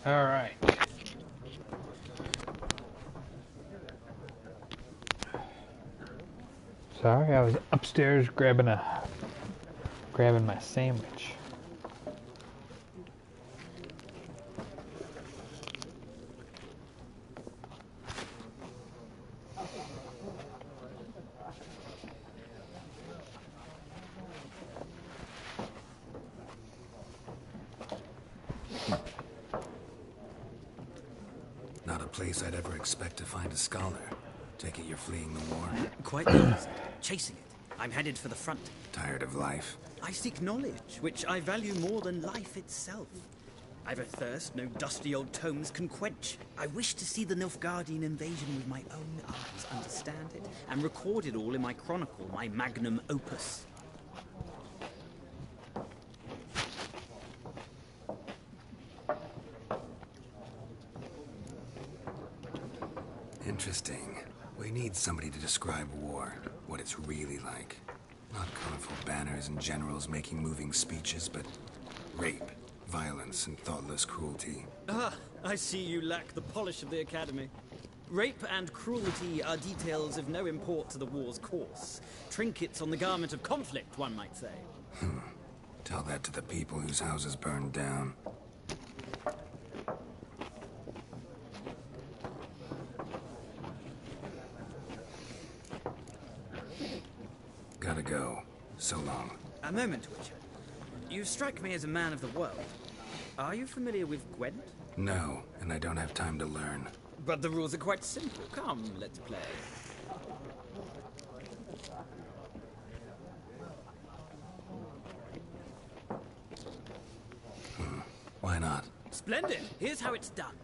Alright. Sorry, I was upstairs grabbing my sandwich. Not a place I'd ever expect to find a scholar. Take it you're fleeing the war? Quite the opposite. Chasing it. I'm headed for the front. Tired of life? I seek knowledge, which I value more than life itself. I've a thirst no dusty old tomes can quench. I wish to see the Nilfgaardian invasion with my own eyes, understand it, and record it all in my chronicle, my magnum opus. Interesting. We need somebody to describe war, what it's really like. Not colorful banners and generals making moving speeches, but rape, violence, and thoughtless cruelty. Ah, I see you lack the polish of the Academy. Rape and cruelty are details of no import to the war's course. Trinkets on the garment of conflict, one might say. Tell that to the people whose houses burned down. Gotta go. So long. A moment, Witcher. You strike me as a man of the world. Are you familiar with Gwent? No, and I don't have time to learn. But the rules are quite simple. Come, let's play. Why not? Splendid! Here's how it's done.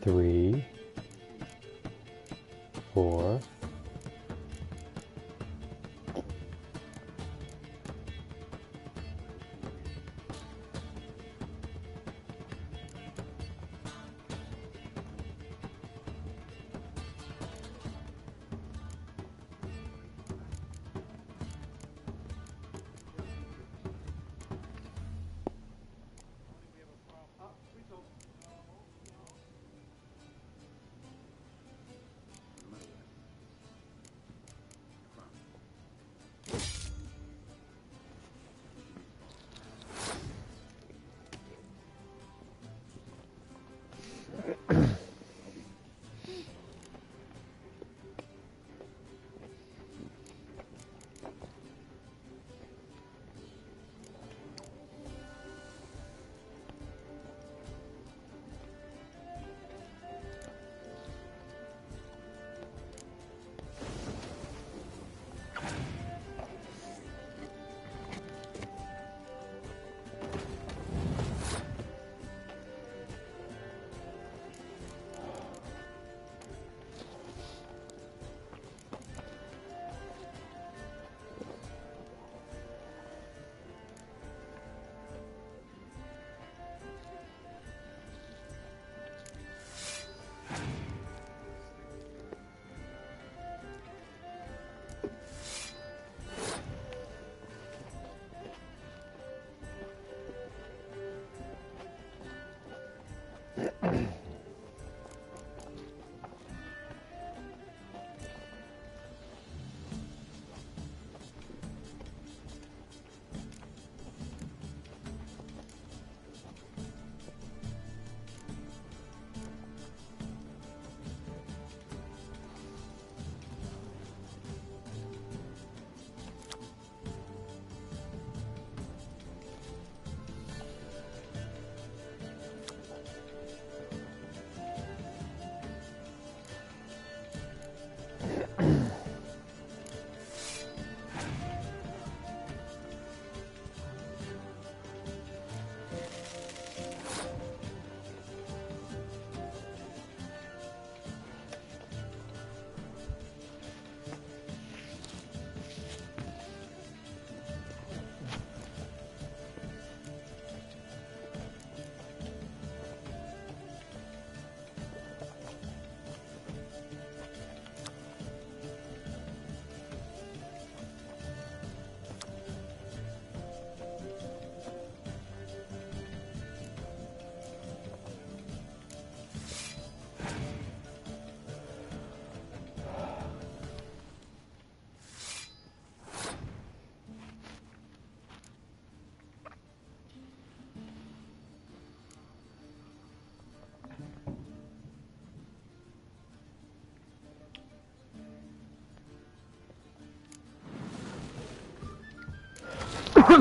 Three, 4.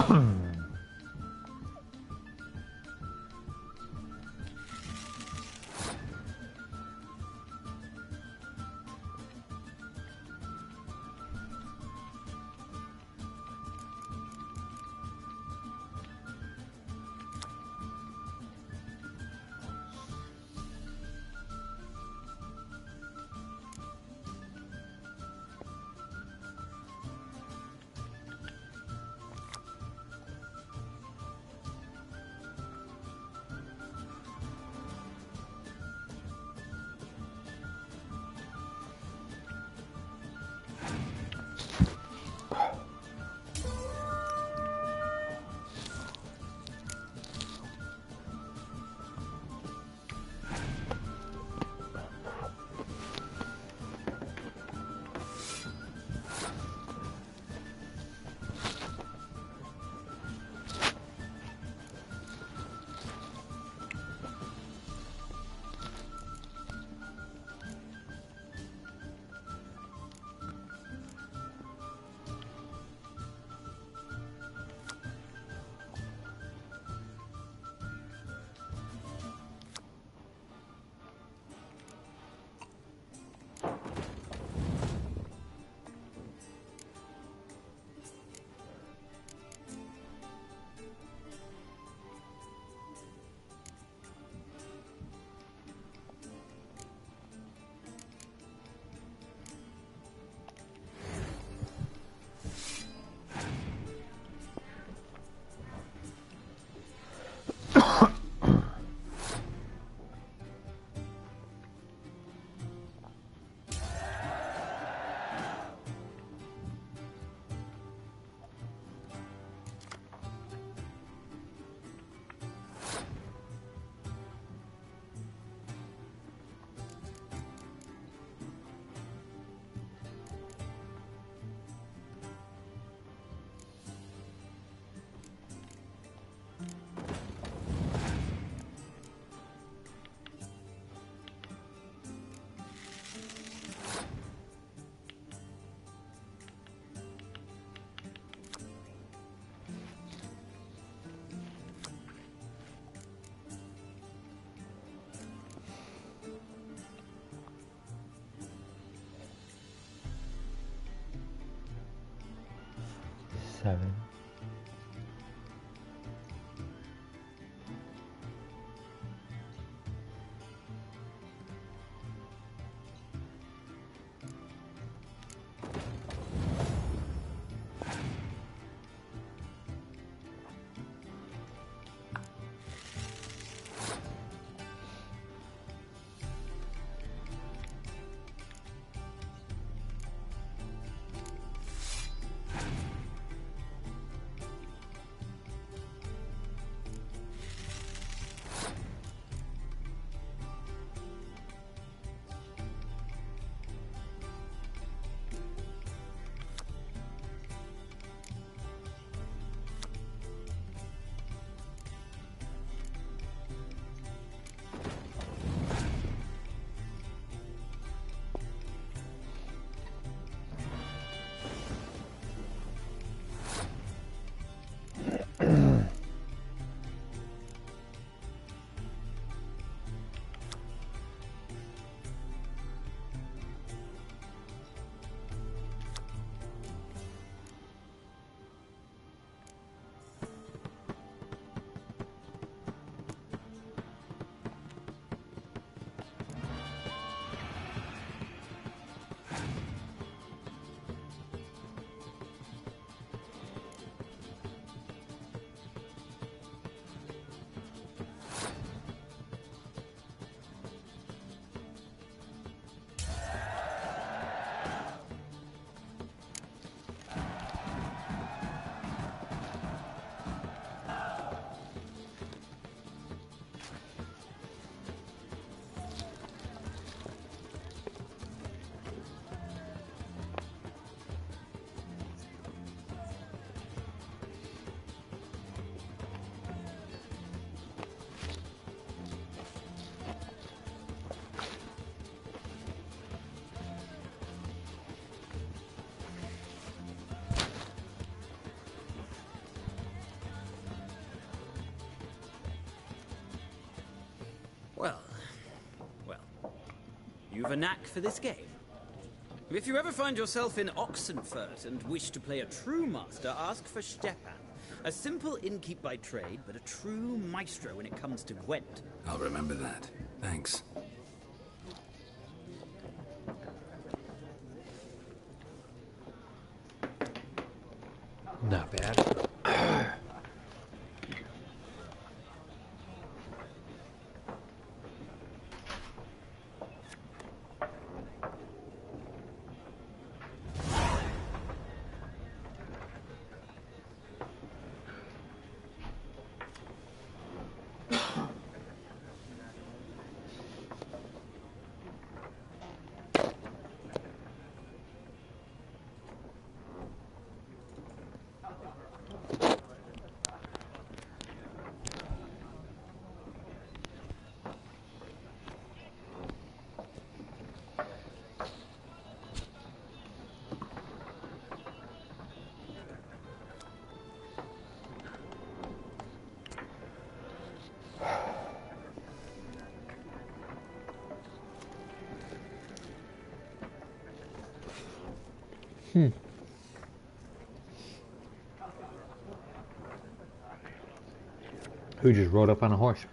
7. Well, you've a knack for this game. If you ever find yourself in Oxenfurt and wish to play a true master, ask for Stepan. A simple innkeep by trade, but a true maestro when it comes to Gwent. I'll remember that. Thanks. Not bad. Who just rode up on a horse?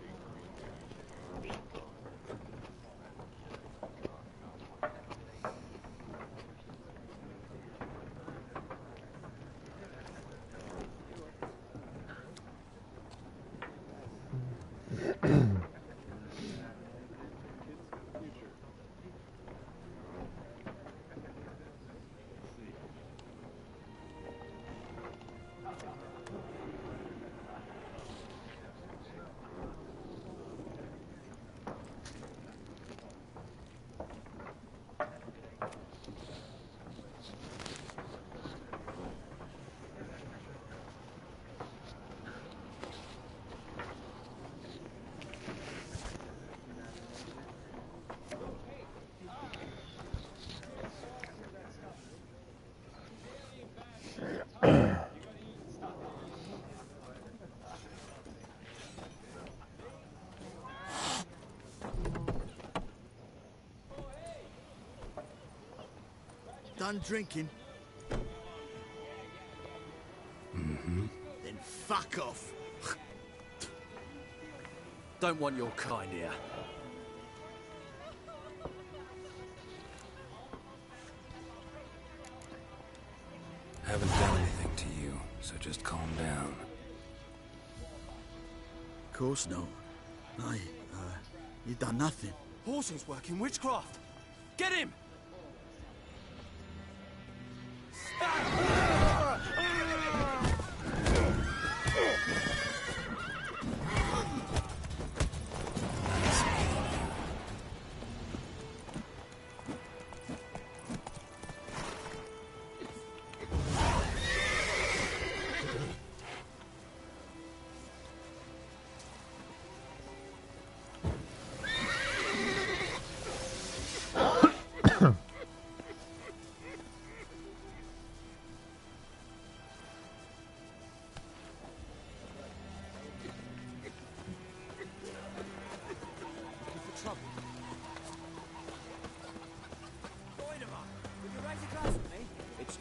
Done drinking? Mm-hmm. Then fuck off. Don't want your kind here. Haven't done anything to you, so just calm down. Of course not. You done nothing. Horsing's working witchcraft. Get him!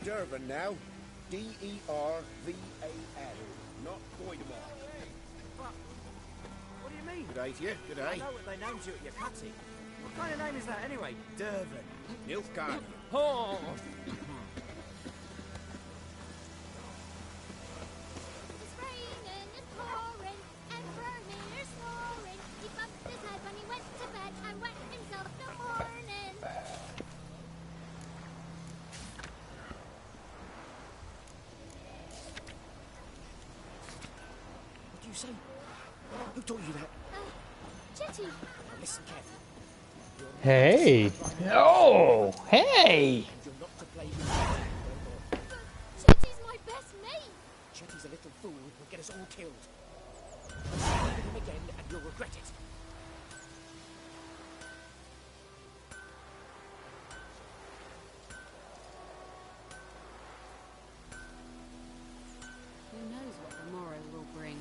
Dervan now. D-E-R-V-A-N. Not Voidemar. What do you mean? Good day to you. Good day. I know what they named you at your cutting. What kind of name is that anyway? Dervan. Nilfgaard. Oh! Who taught you that? Jetty. Listen carefully. Hey! Oh! Hey! You're not to play with Jetty's my best mate. Chetty's a little fool who'll get us all killed. Leave him again and you'll regret it. Who knows what the morrow will bring?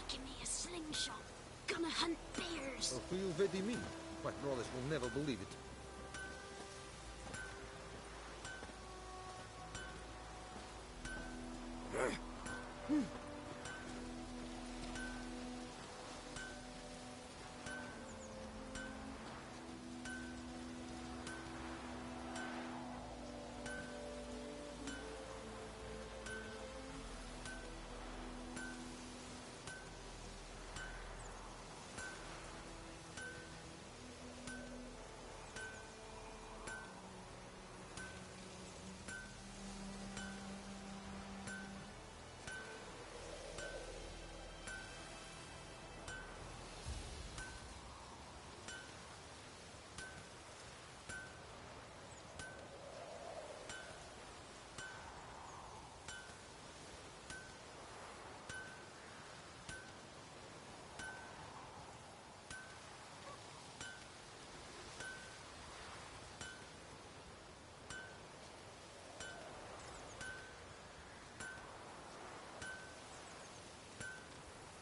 Give me a slingshot. Gonna hunt bears. Who you really mean? My brothers will never believe it.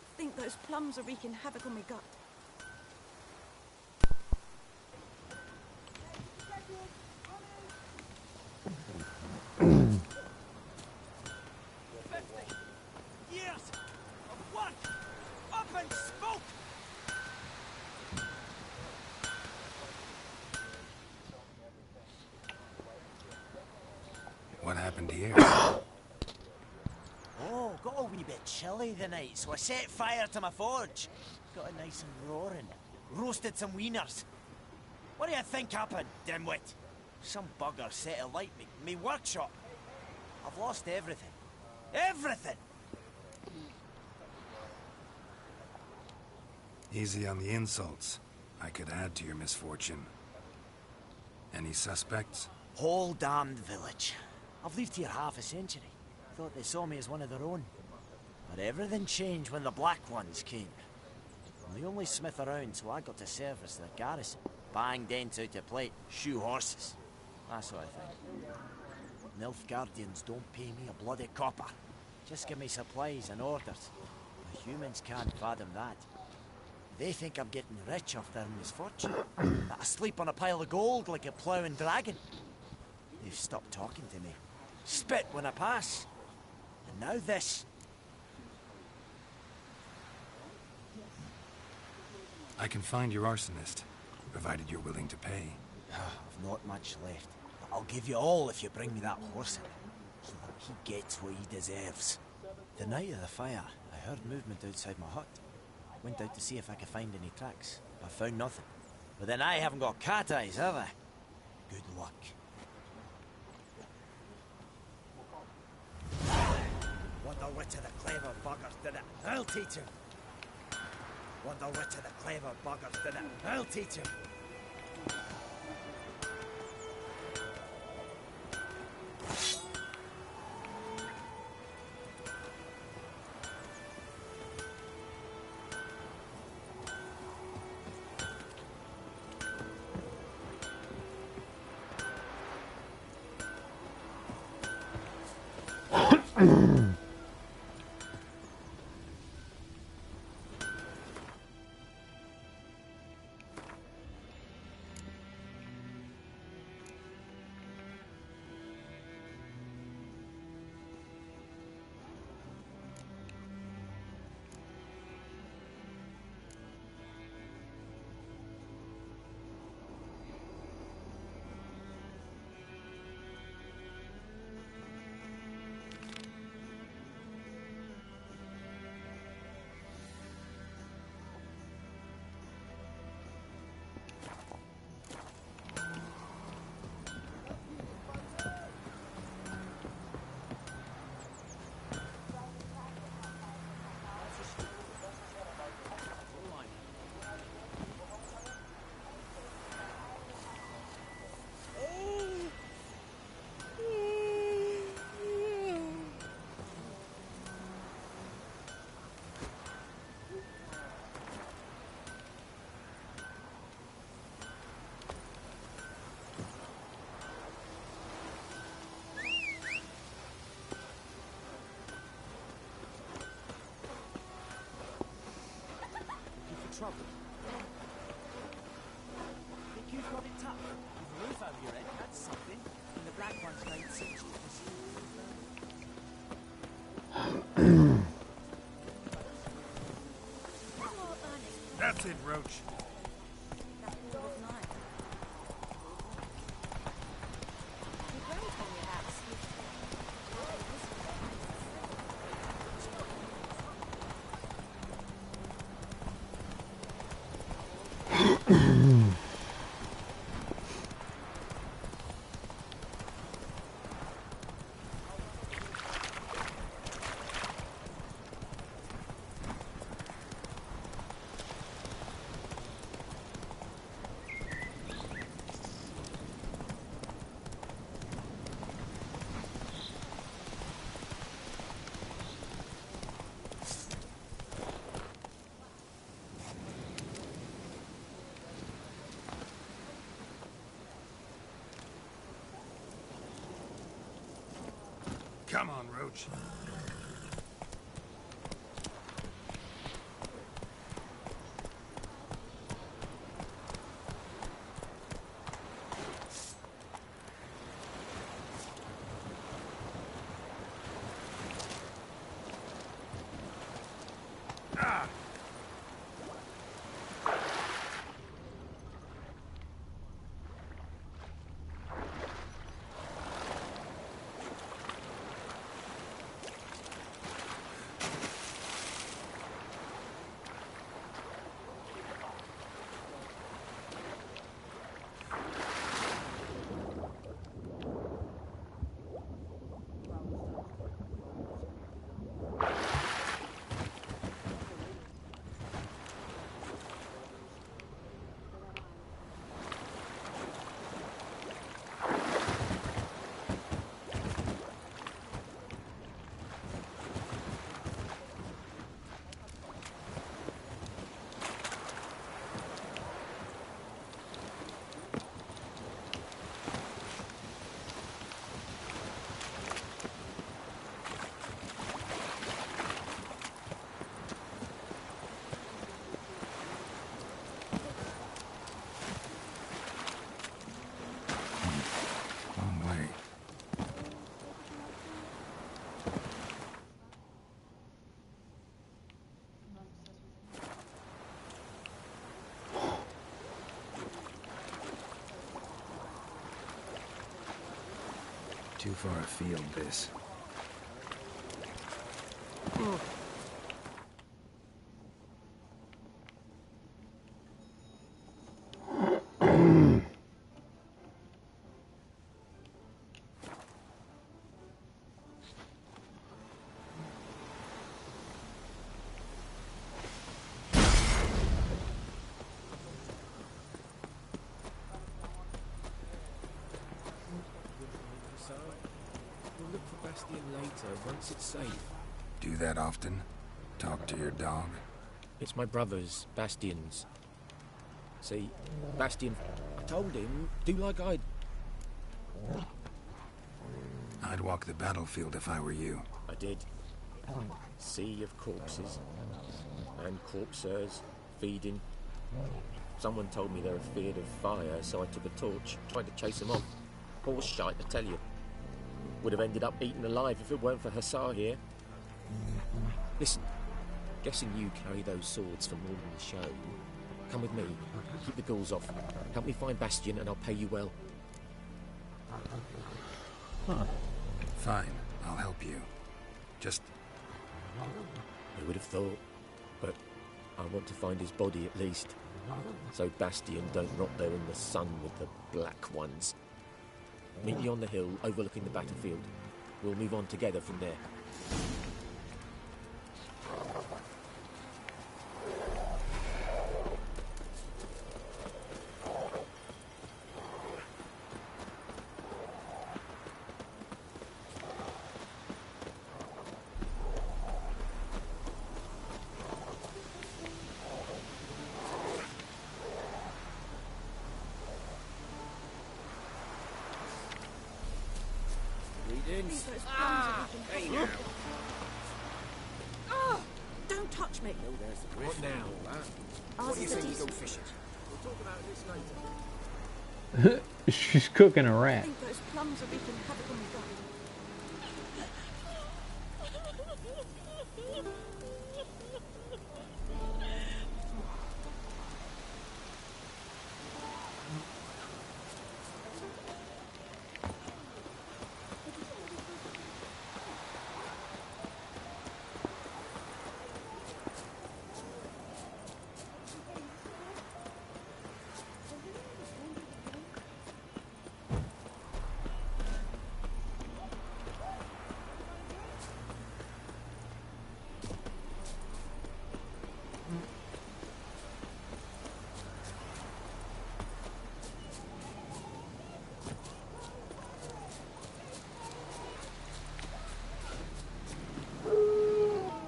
I think those plums are wreaking havoc on my gut. Years of work up in smoke. What happened here? Oh, got a wee bit chilly the night, so I set fire to my forge. Got it nice and roaring. Roasted some wieners. What do you think happened, dimwit? Some bugger set alight me workshop. I've lost everything. Everything! Easy on the insults. I could add to your misfortune. Any suspects? Whole damned village. I've lived here half a century. Thought they saw me as one of their own. But everything changed when the Black Ones came. I'm the only smith around, so I got to service the garrison. Bang dents out of plate, shoe horses. That sort of thing. Nilfgaardians don't pay me a bloody copper. Just give me supplies and orders. The humans can't fathom that. They think I'm getting rich off their misfortune. That I sleep on a pile of gold like a ploughing dragon. They've stopped talking to me. Spit when I pass. And now this. I can find your arsonist, provided you're willing to pay. I've not much left. But I'll give you all if you bring me that horse in. So that he gets what he deserves. The night of the fire, I heard movement outside my hut. Went out to see if I could find any tracks. I found nothing. But then I haven't got cat eyes, have I? Good luck. Wonder which of the clever buggers did it. I'll teach him. Wonder which of the clever buggers did it. I'll teach him. trouble. Think you've got it tough? With a roof over your head, that's something. And the black one's made such a That's it, Roach. Come on, Roach. Too far afield, this. We'll look for Bastion later, once it's safe. Do that often? Talk to your dog? It's my brother's, Bastion's. See, Bastion... I told him, do like I'd walk the battlefield if I were you. I did. Sea of corpses. And corpsers, feeding. Someone told me they were feared of fire, so I took a torch, tried to chase them off. Horse shite, I tell you. Would have ended up eaten alive if it weren't for Hussar here. Listen, guessing you carry those swords for more than the show. Come with me, keep the ghouls off. Help me find Bastion and I'll pay you well. Huh. Fine, I'll help you. Just... I would have thought, but I want to find his body at least. So Bastion don't rot there in the sun with the black ones. Meet me on the hill overlooking the battlefield. We'll move on together from there. Don't touch watch me. No, there's the griff. What now? Ours What do you is a say we go decent- fishing? We'll talk about this later. She's cooking a I rat. think those plums are wreaking havoc on the gut.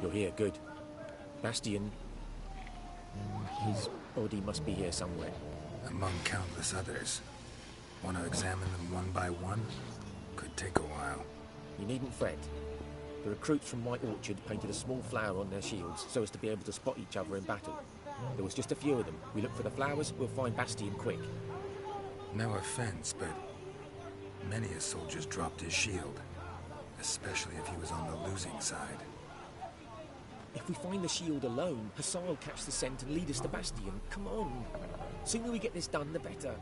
You're here, good. Bastion... his body must be here somewhere. Among countless others. Want to examine them one by one? Could take a while. You needn't fret. The recruits from White Orchard painted a small flower on their shields so as to be able to spot each other in battle. There was just a few of them. We look for the flowers, we'll find Bastion quick. No offense, but many a soldier's dropped his shield. Especially if he was on the losing side. If we find the shield alone, Hassan will catch the scent and lead us to Bastion. Come on. Sooner we get this done, the better.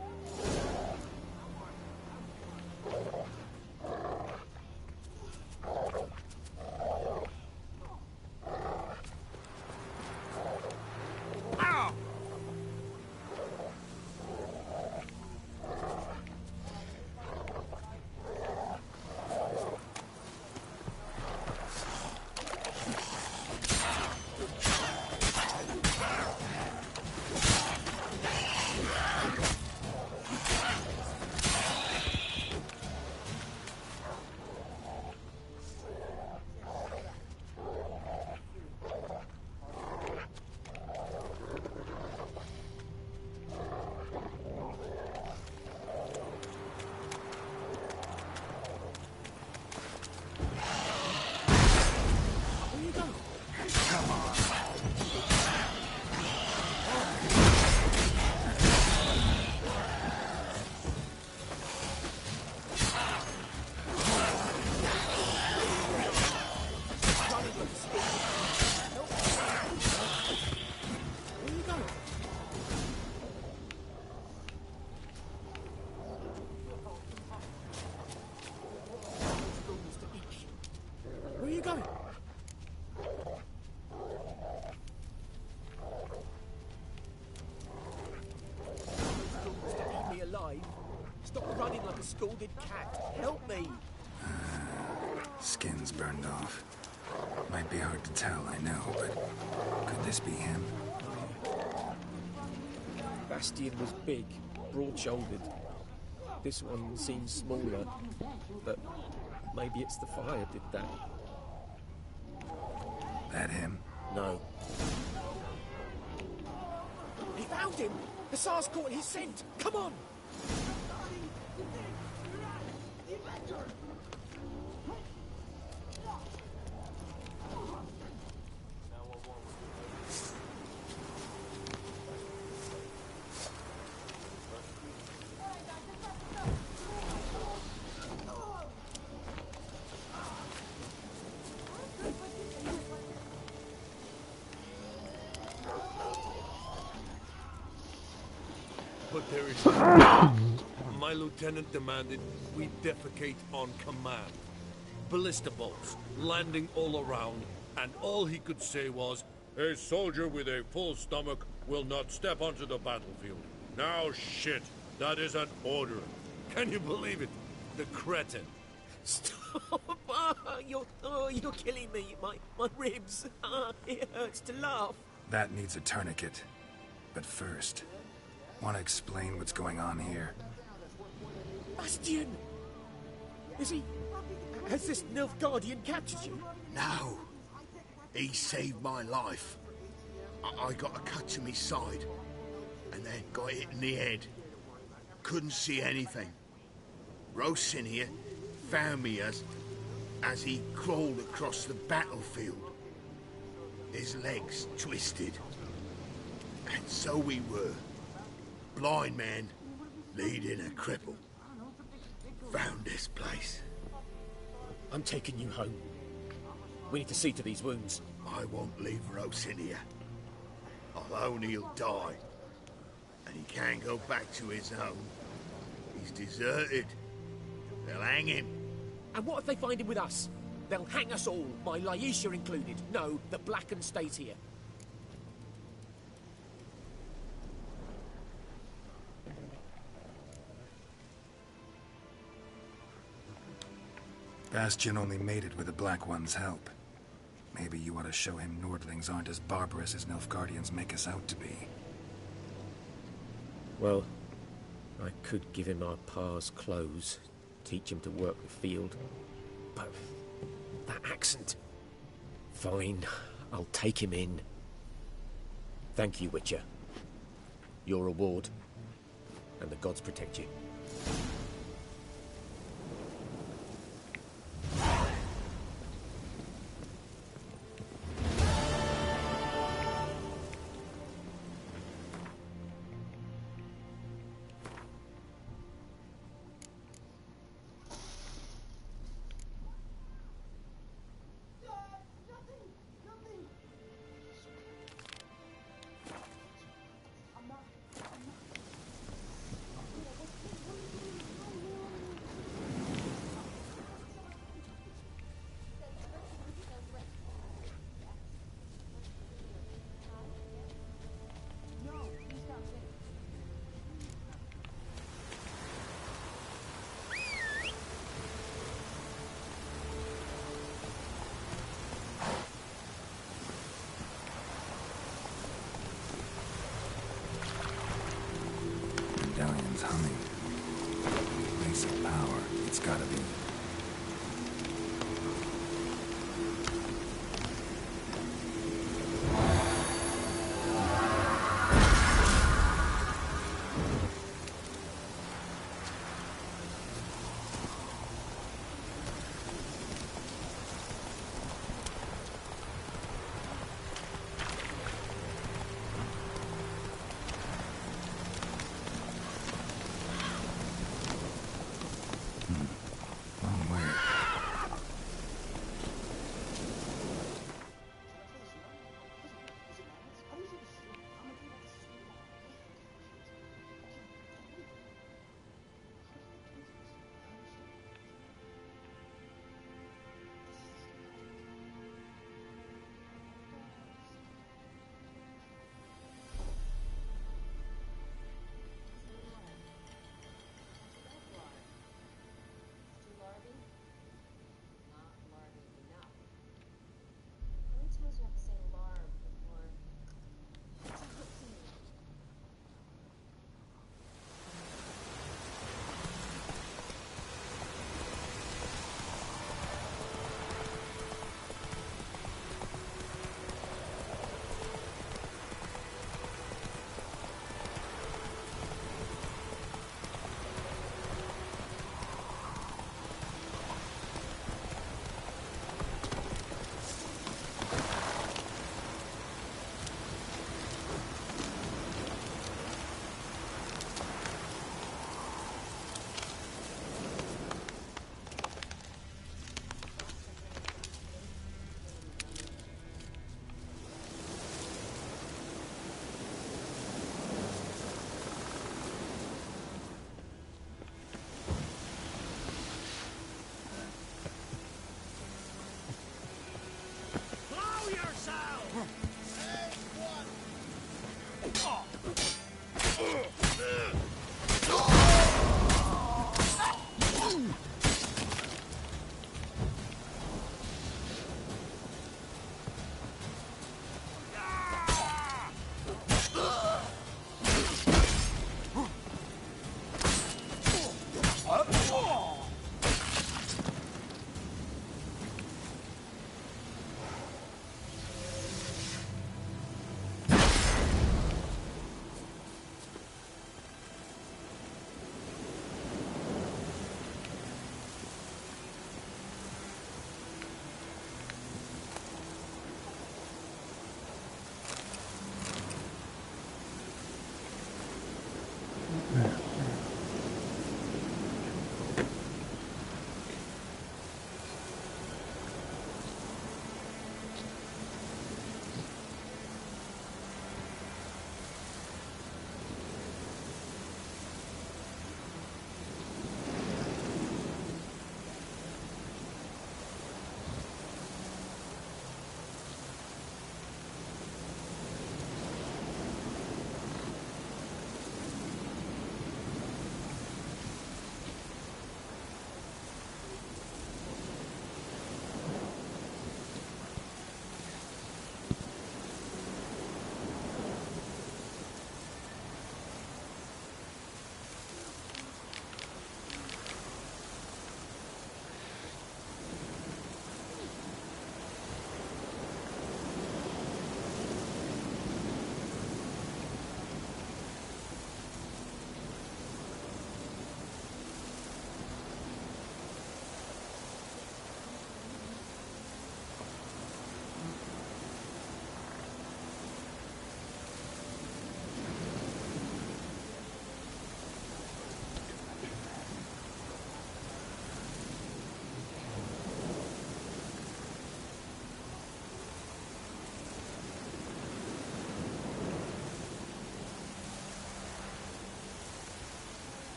Scalded cat, help me! Skin's burned off. Might be hard to tell, I know, but could this be him? Bastion was big, broad-shouldered. This one seems smaller, but maybe it's the fire did that. That him? No. He found him! Hassan's caught his scent! Come on! But there is... My lieutenant demanded we defecate on command. Ballista bolts, landing all around, and all he could say was, "A soldier with a full stomach will not step onto the battlefield." Now shit, that is an order. Can you believe it? The cretin. Stop! You're killing me. My ribs. It hurts to laugh. That needs a tourniquet. But first, want to explain what's going on here? Bastion! Is he... Has this Nilfgaardian captured you? No. He saved my life. I got a cut to my side, and then got hit in the head. Couldn't see anything. Rosin here found me as he crawled across the battlefield. his legs twisted. And so we were. Blind man leading a cripple. Found this place. I'm taking you home. We need to see to these wounds. I won't leave Rose in here. Alone he'll die. And he can't go back to his home. He's deserted. They'll hang him. And what if they find him with us? They'll hang us all, my Laisha included. No, the Blacken stays here. Bastion only made it with the Black One's help. Maybe you ought to show him Nordlings aren't as barbarous as Nilfgaardians make us out to be. Well, I could give him our pa's clothes, teach him to work the field. But that accent... Fine, I'll take him in. Thank you, Witcher. Your reward, and the gods protect you.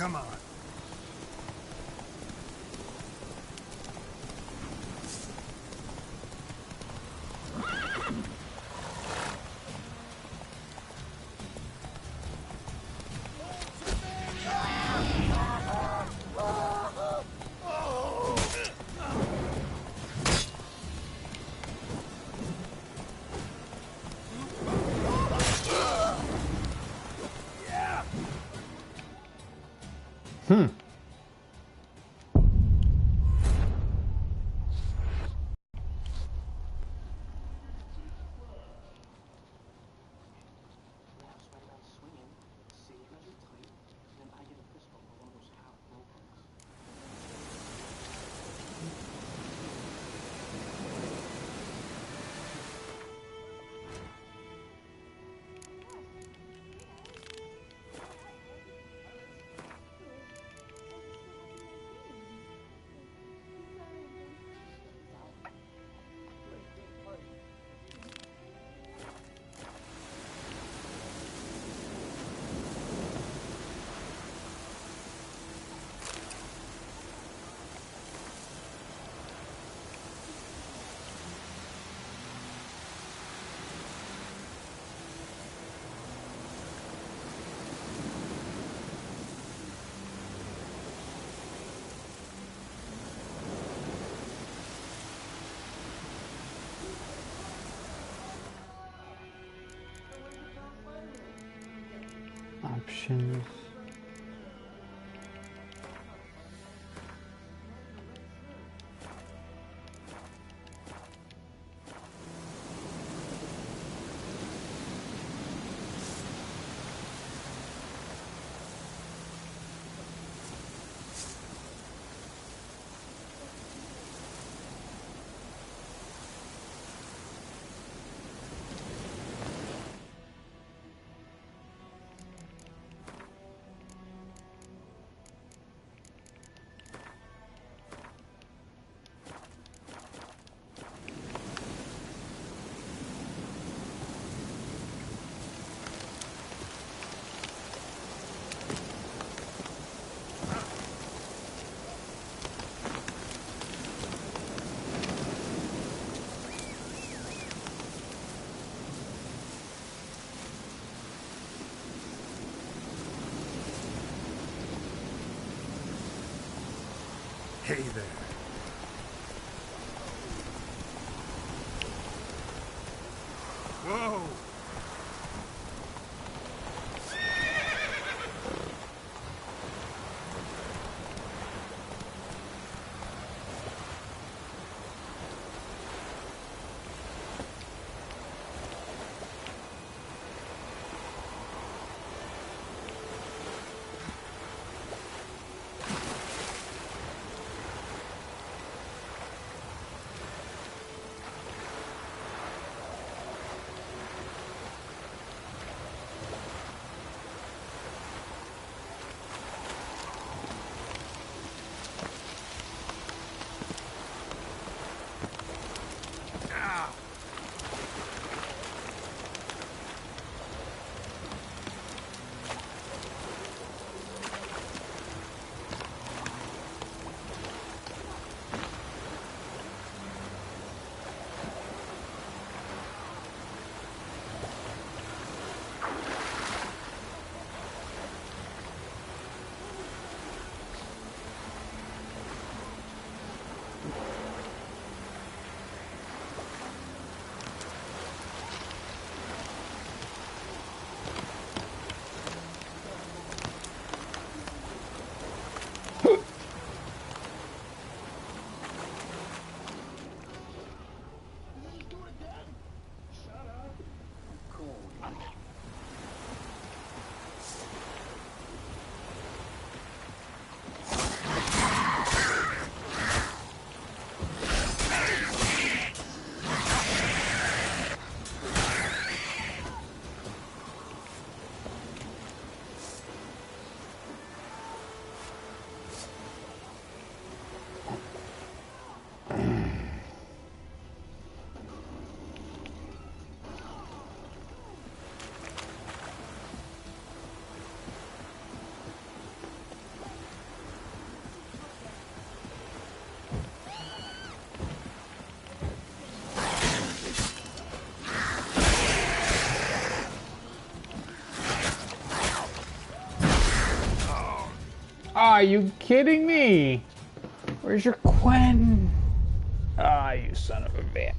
Come on. Options. Hey there. Whoa! Are you kidding me? Where's your Gwen? Ah, you son of a bitch.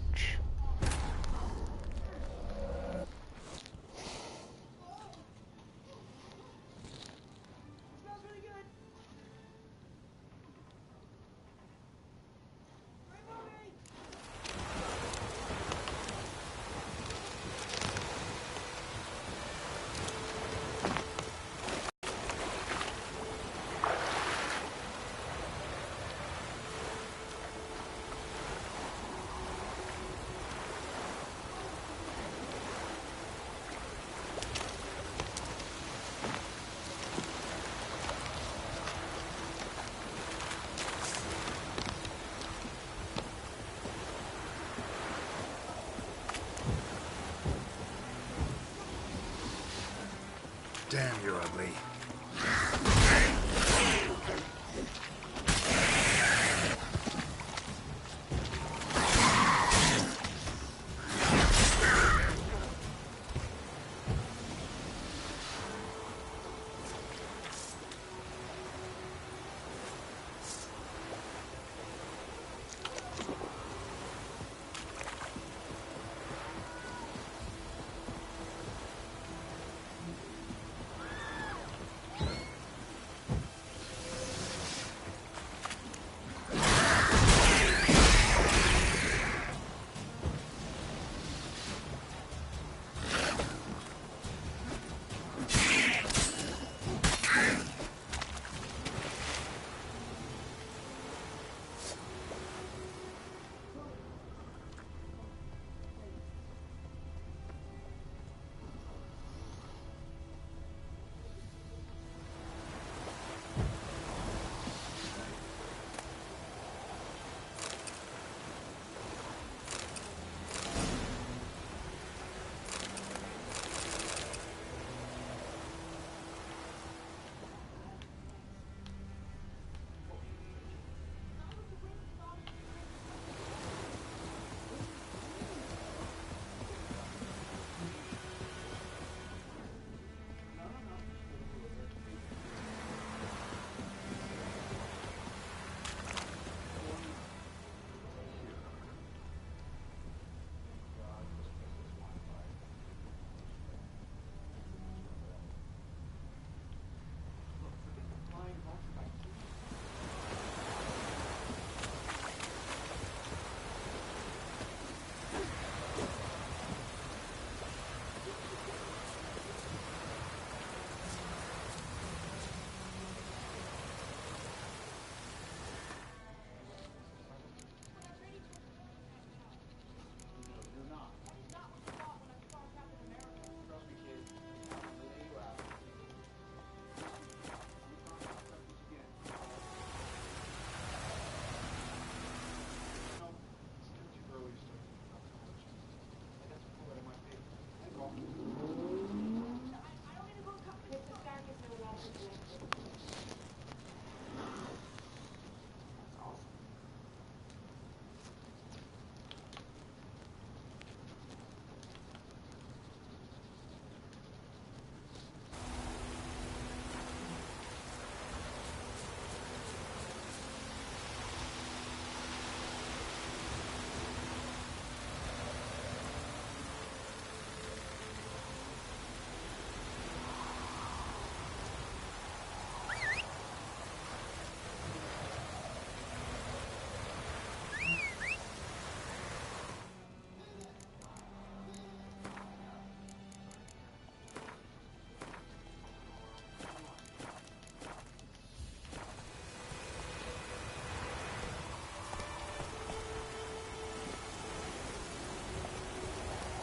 Damn, you're ugly.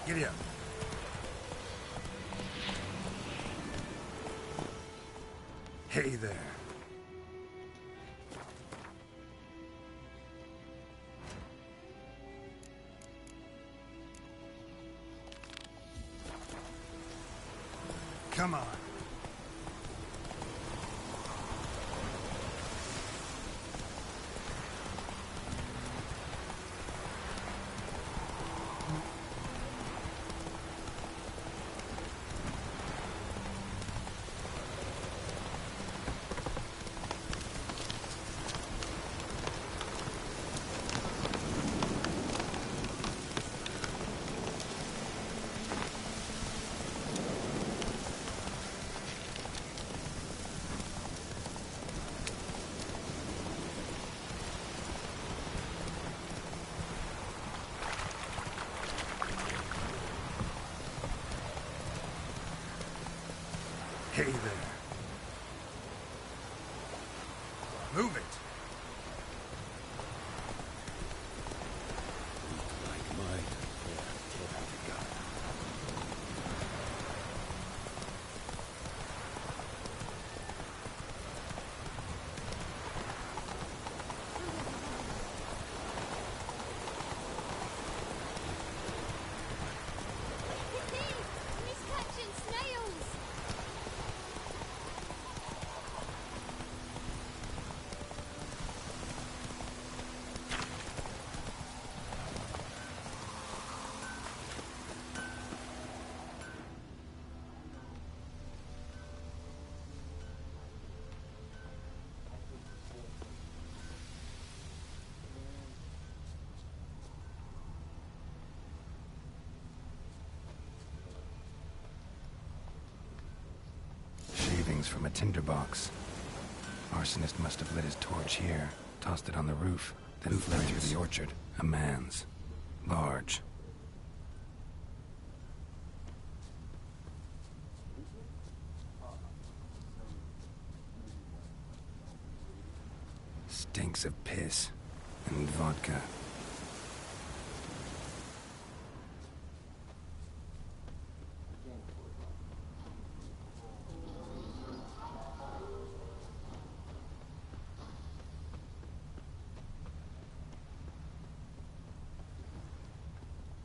Giddy up. Hey there. Come on. Hey there. Move it. Like mine. Yeah, get out the gun. He's catching snails! Shavings from a tinderbox. Arsonist must have lit his torch here, tossed it on the roof, then fled through the orchard. A man's. Large. Stinks of piss and vodka.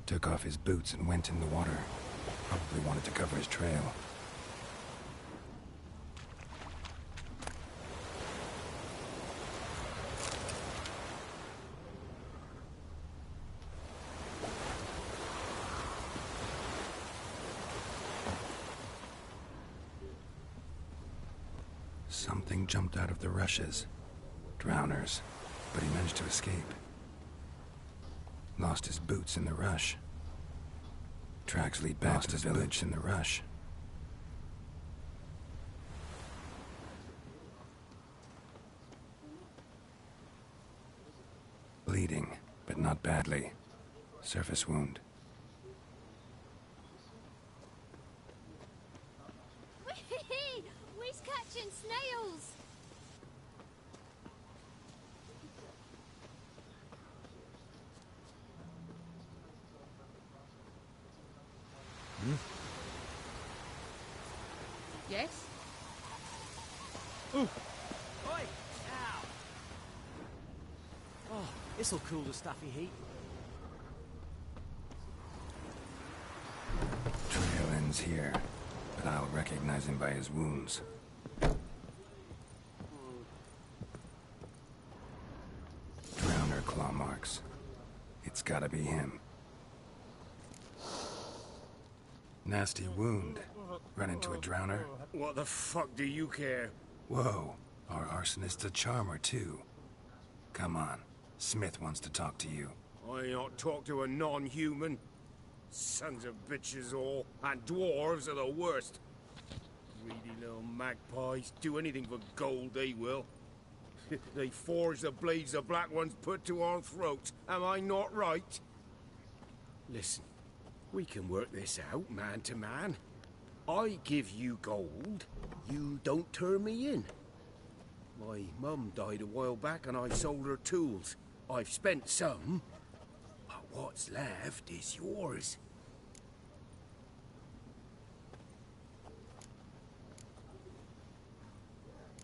Took off his boots and went in the water. Probably wanted to cover his trail. Something jumped out of the rushes. Drowners. But he managed to escape. Lost his boots in the rush. Tracks lead back to the village in the rush. Bleeding, but not badly. Surface wound. We's catching snails! Yes? Ooh. Oi! Ow! Oh, this'll cool the stuffy heat. Trail ends here, but I'll recognize him by his wounds. Drowner claw marks. It's gotta be him. Nasty wound. Run into a drowner? What the fuck do you care? Whoa, our arsonist's a charmer too. Come on, Smith wants to talk to you. I ain't not talk to a non-human. Sons of bitches all, and dwarves are the worst. Greedy little magpies, do anything for gold, they will. They forge the blades the black ones put to our throats, am I not right? Listen, we can work this out, man to man. I give you gold, you don't turn me in. My mum died a while back and I sold her tools. I've spent some, but what's left is yours.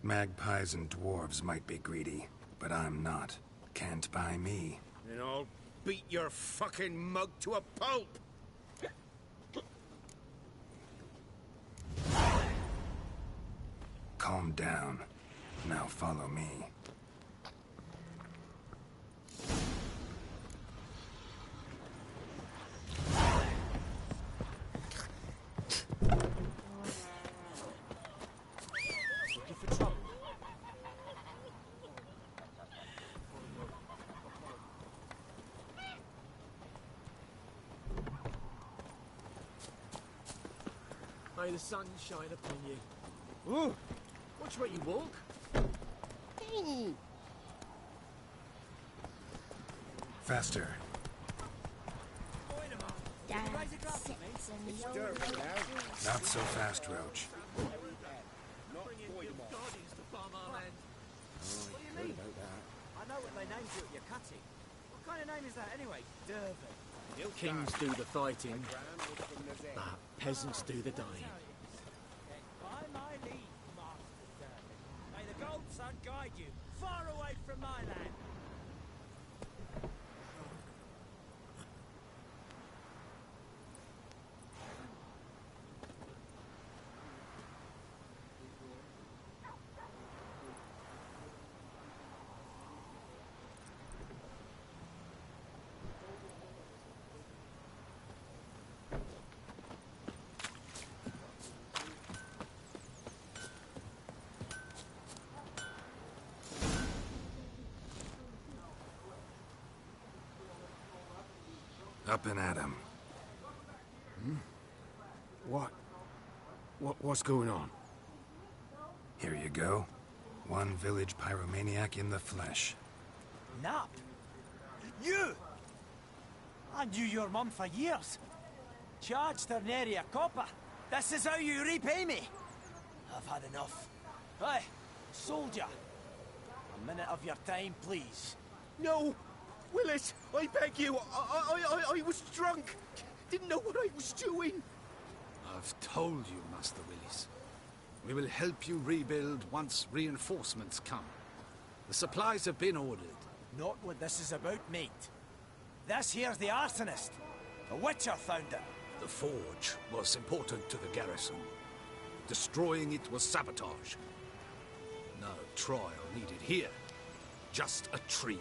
Magpies and dwarves might be greedy, but I'm not. Can't buy me. Then I'll beat your fucking mug to a pulp! Calm down. Now follow me. Looking for trouble. May the sun shine upon you. Ooh! Watch where you walk. Ooh. Faster. Dad sits in the old Not so fast, Roach. out with their names out your cutting. What kind of name is that anyway? Derby. Kings do the fighting, but peasants do the dying. By my leave, Master Derby. May the gold sun guide you far away from my land. Up and at 'em. What's going on? Here you go. One village pyromaniac in the flesh. Nap? You? I knew your mum for years. Charged her nary a copper. This is how you repay me. I've had enough. Hey, soldier. A minute of your time, please. No! Willis, I beg you. I was drunk. Didn't know what I was doing. I've told you, Master Willis. We will help you rebuild once reinforcements come. The supplies have been ordered. Not what this is about, mate. This here's the arsonist. The Witcher found it. The forge was important to the garrison. Destroying it was sabotage. No trial needed here. Just a tree.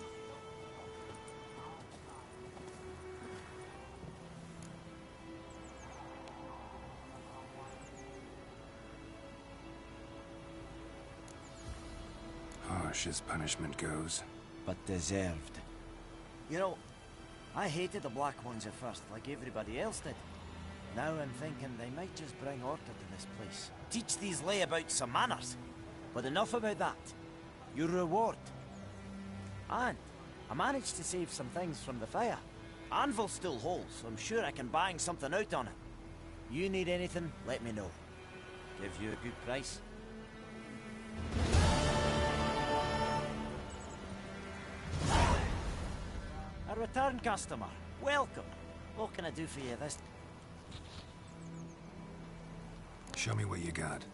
Harsh as punishment goes. But deserved. You know, I hated the Black Ones at first, like everybody else did. Now I'm thinking they might just bring order to this place. Teach these layabouts some manners. But enough about that. Your reward. And I managed to save some things from the fire. Anvil still holds, so I'm sure I can bang something out on it. You need anything, let me know. Give you a good price. A return customer. Welcome. What can I do for you this? Show me what you got.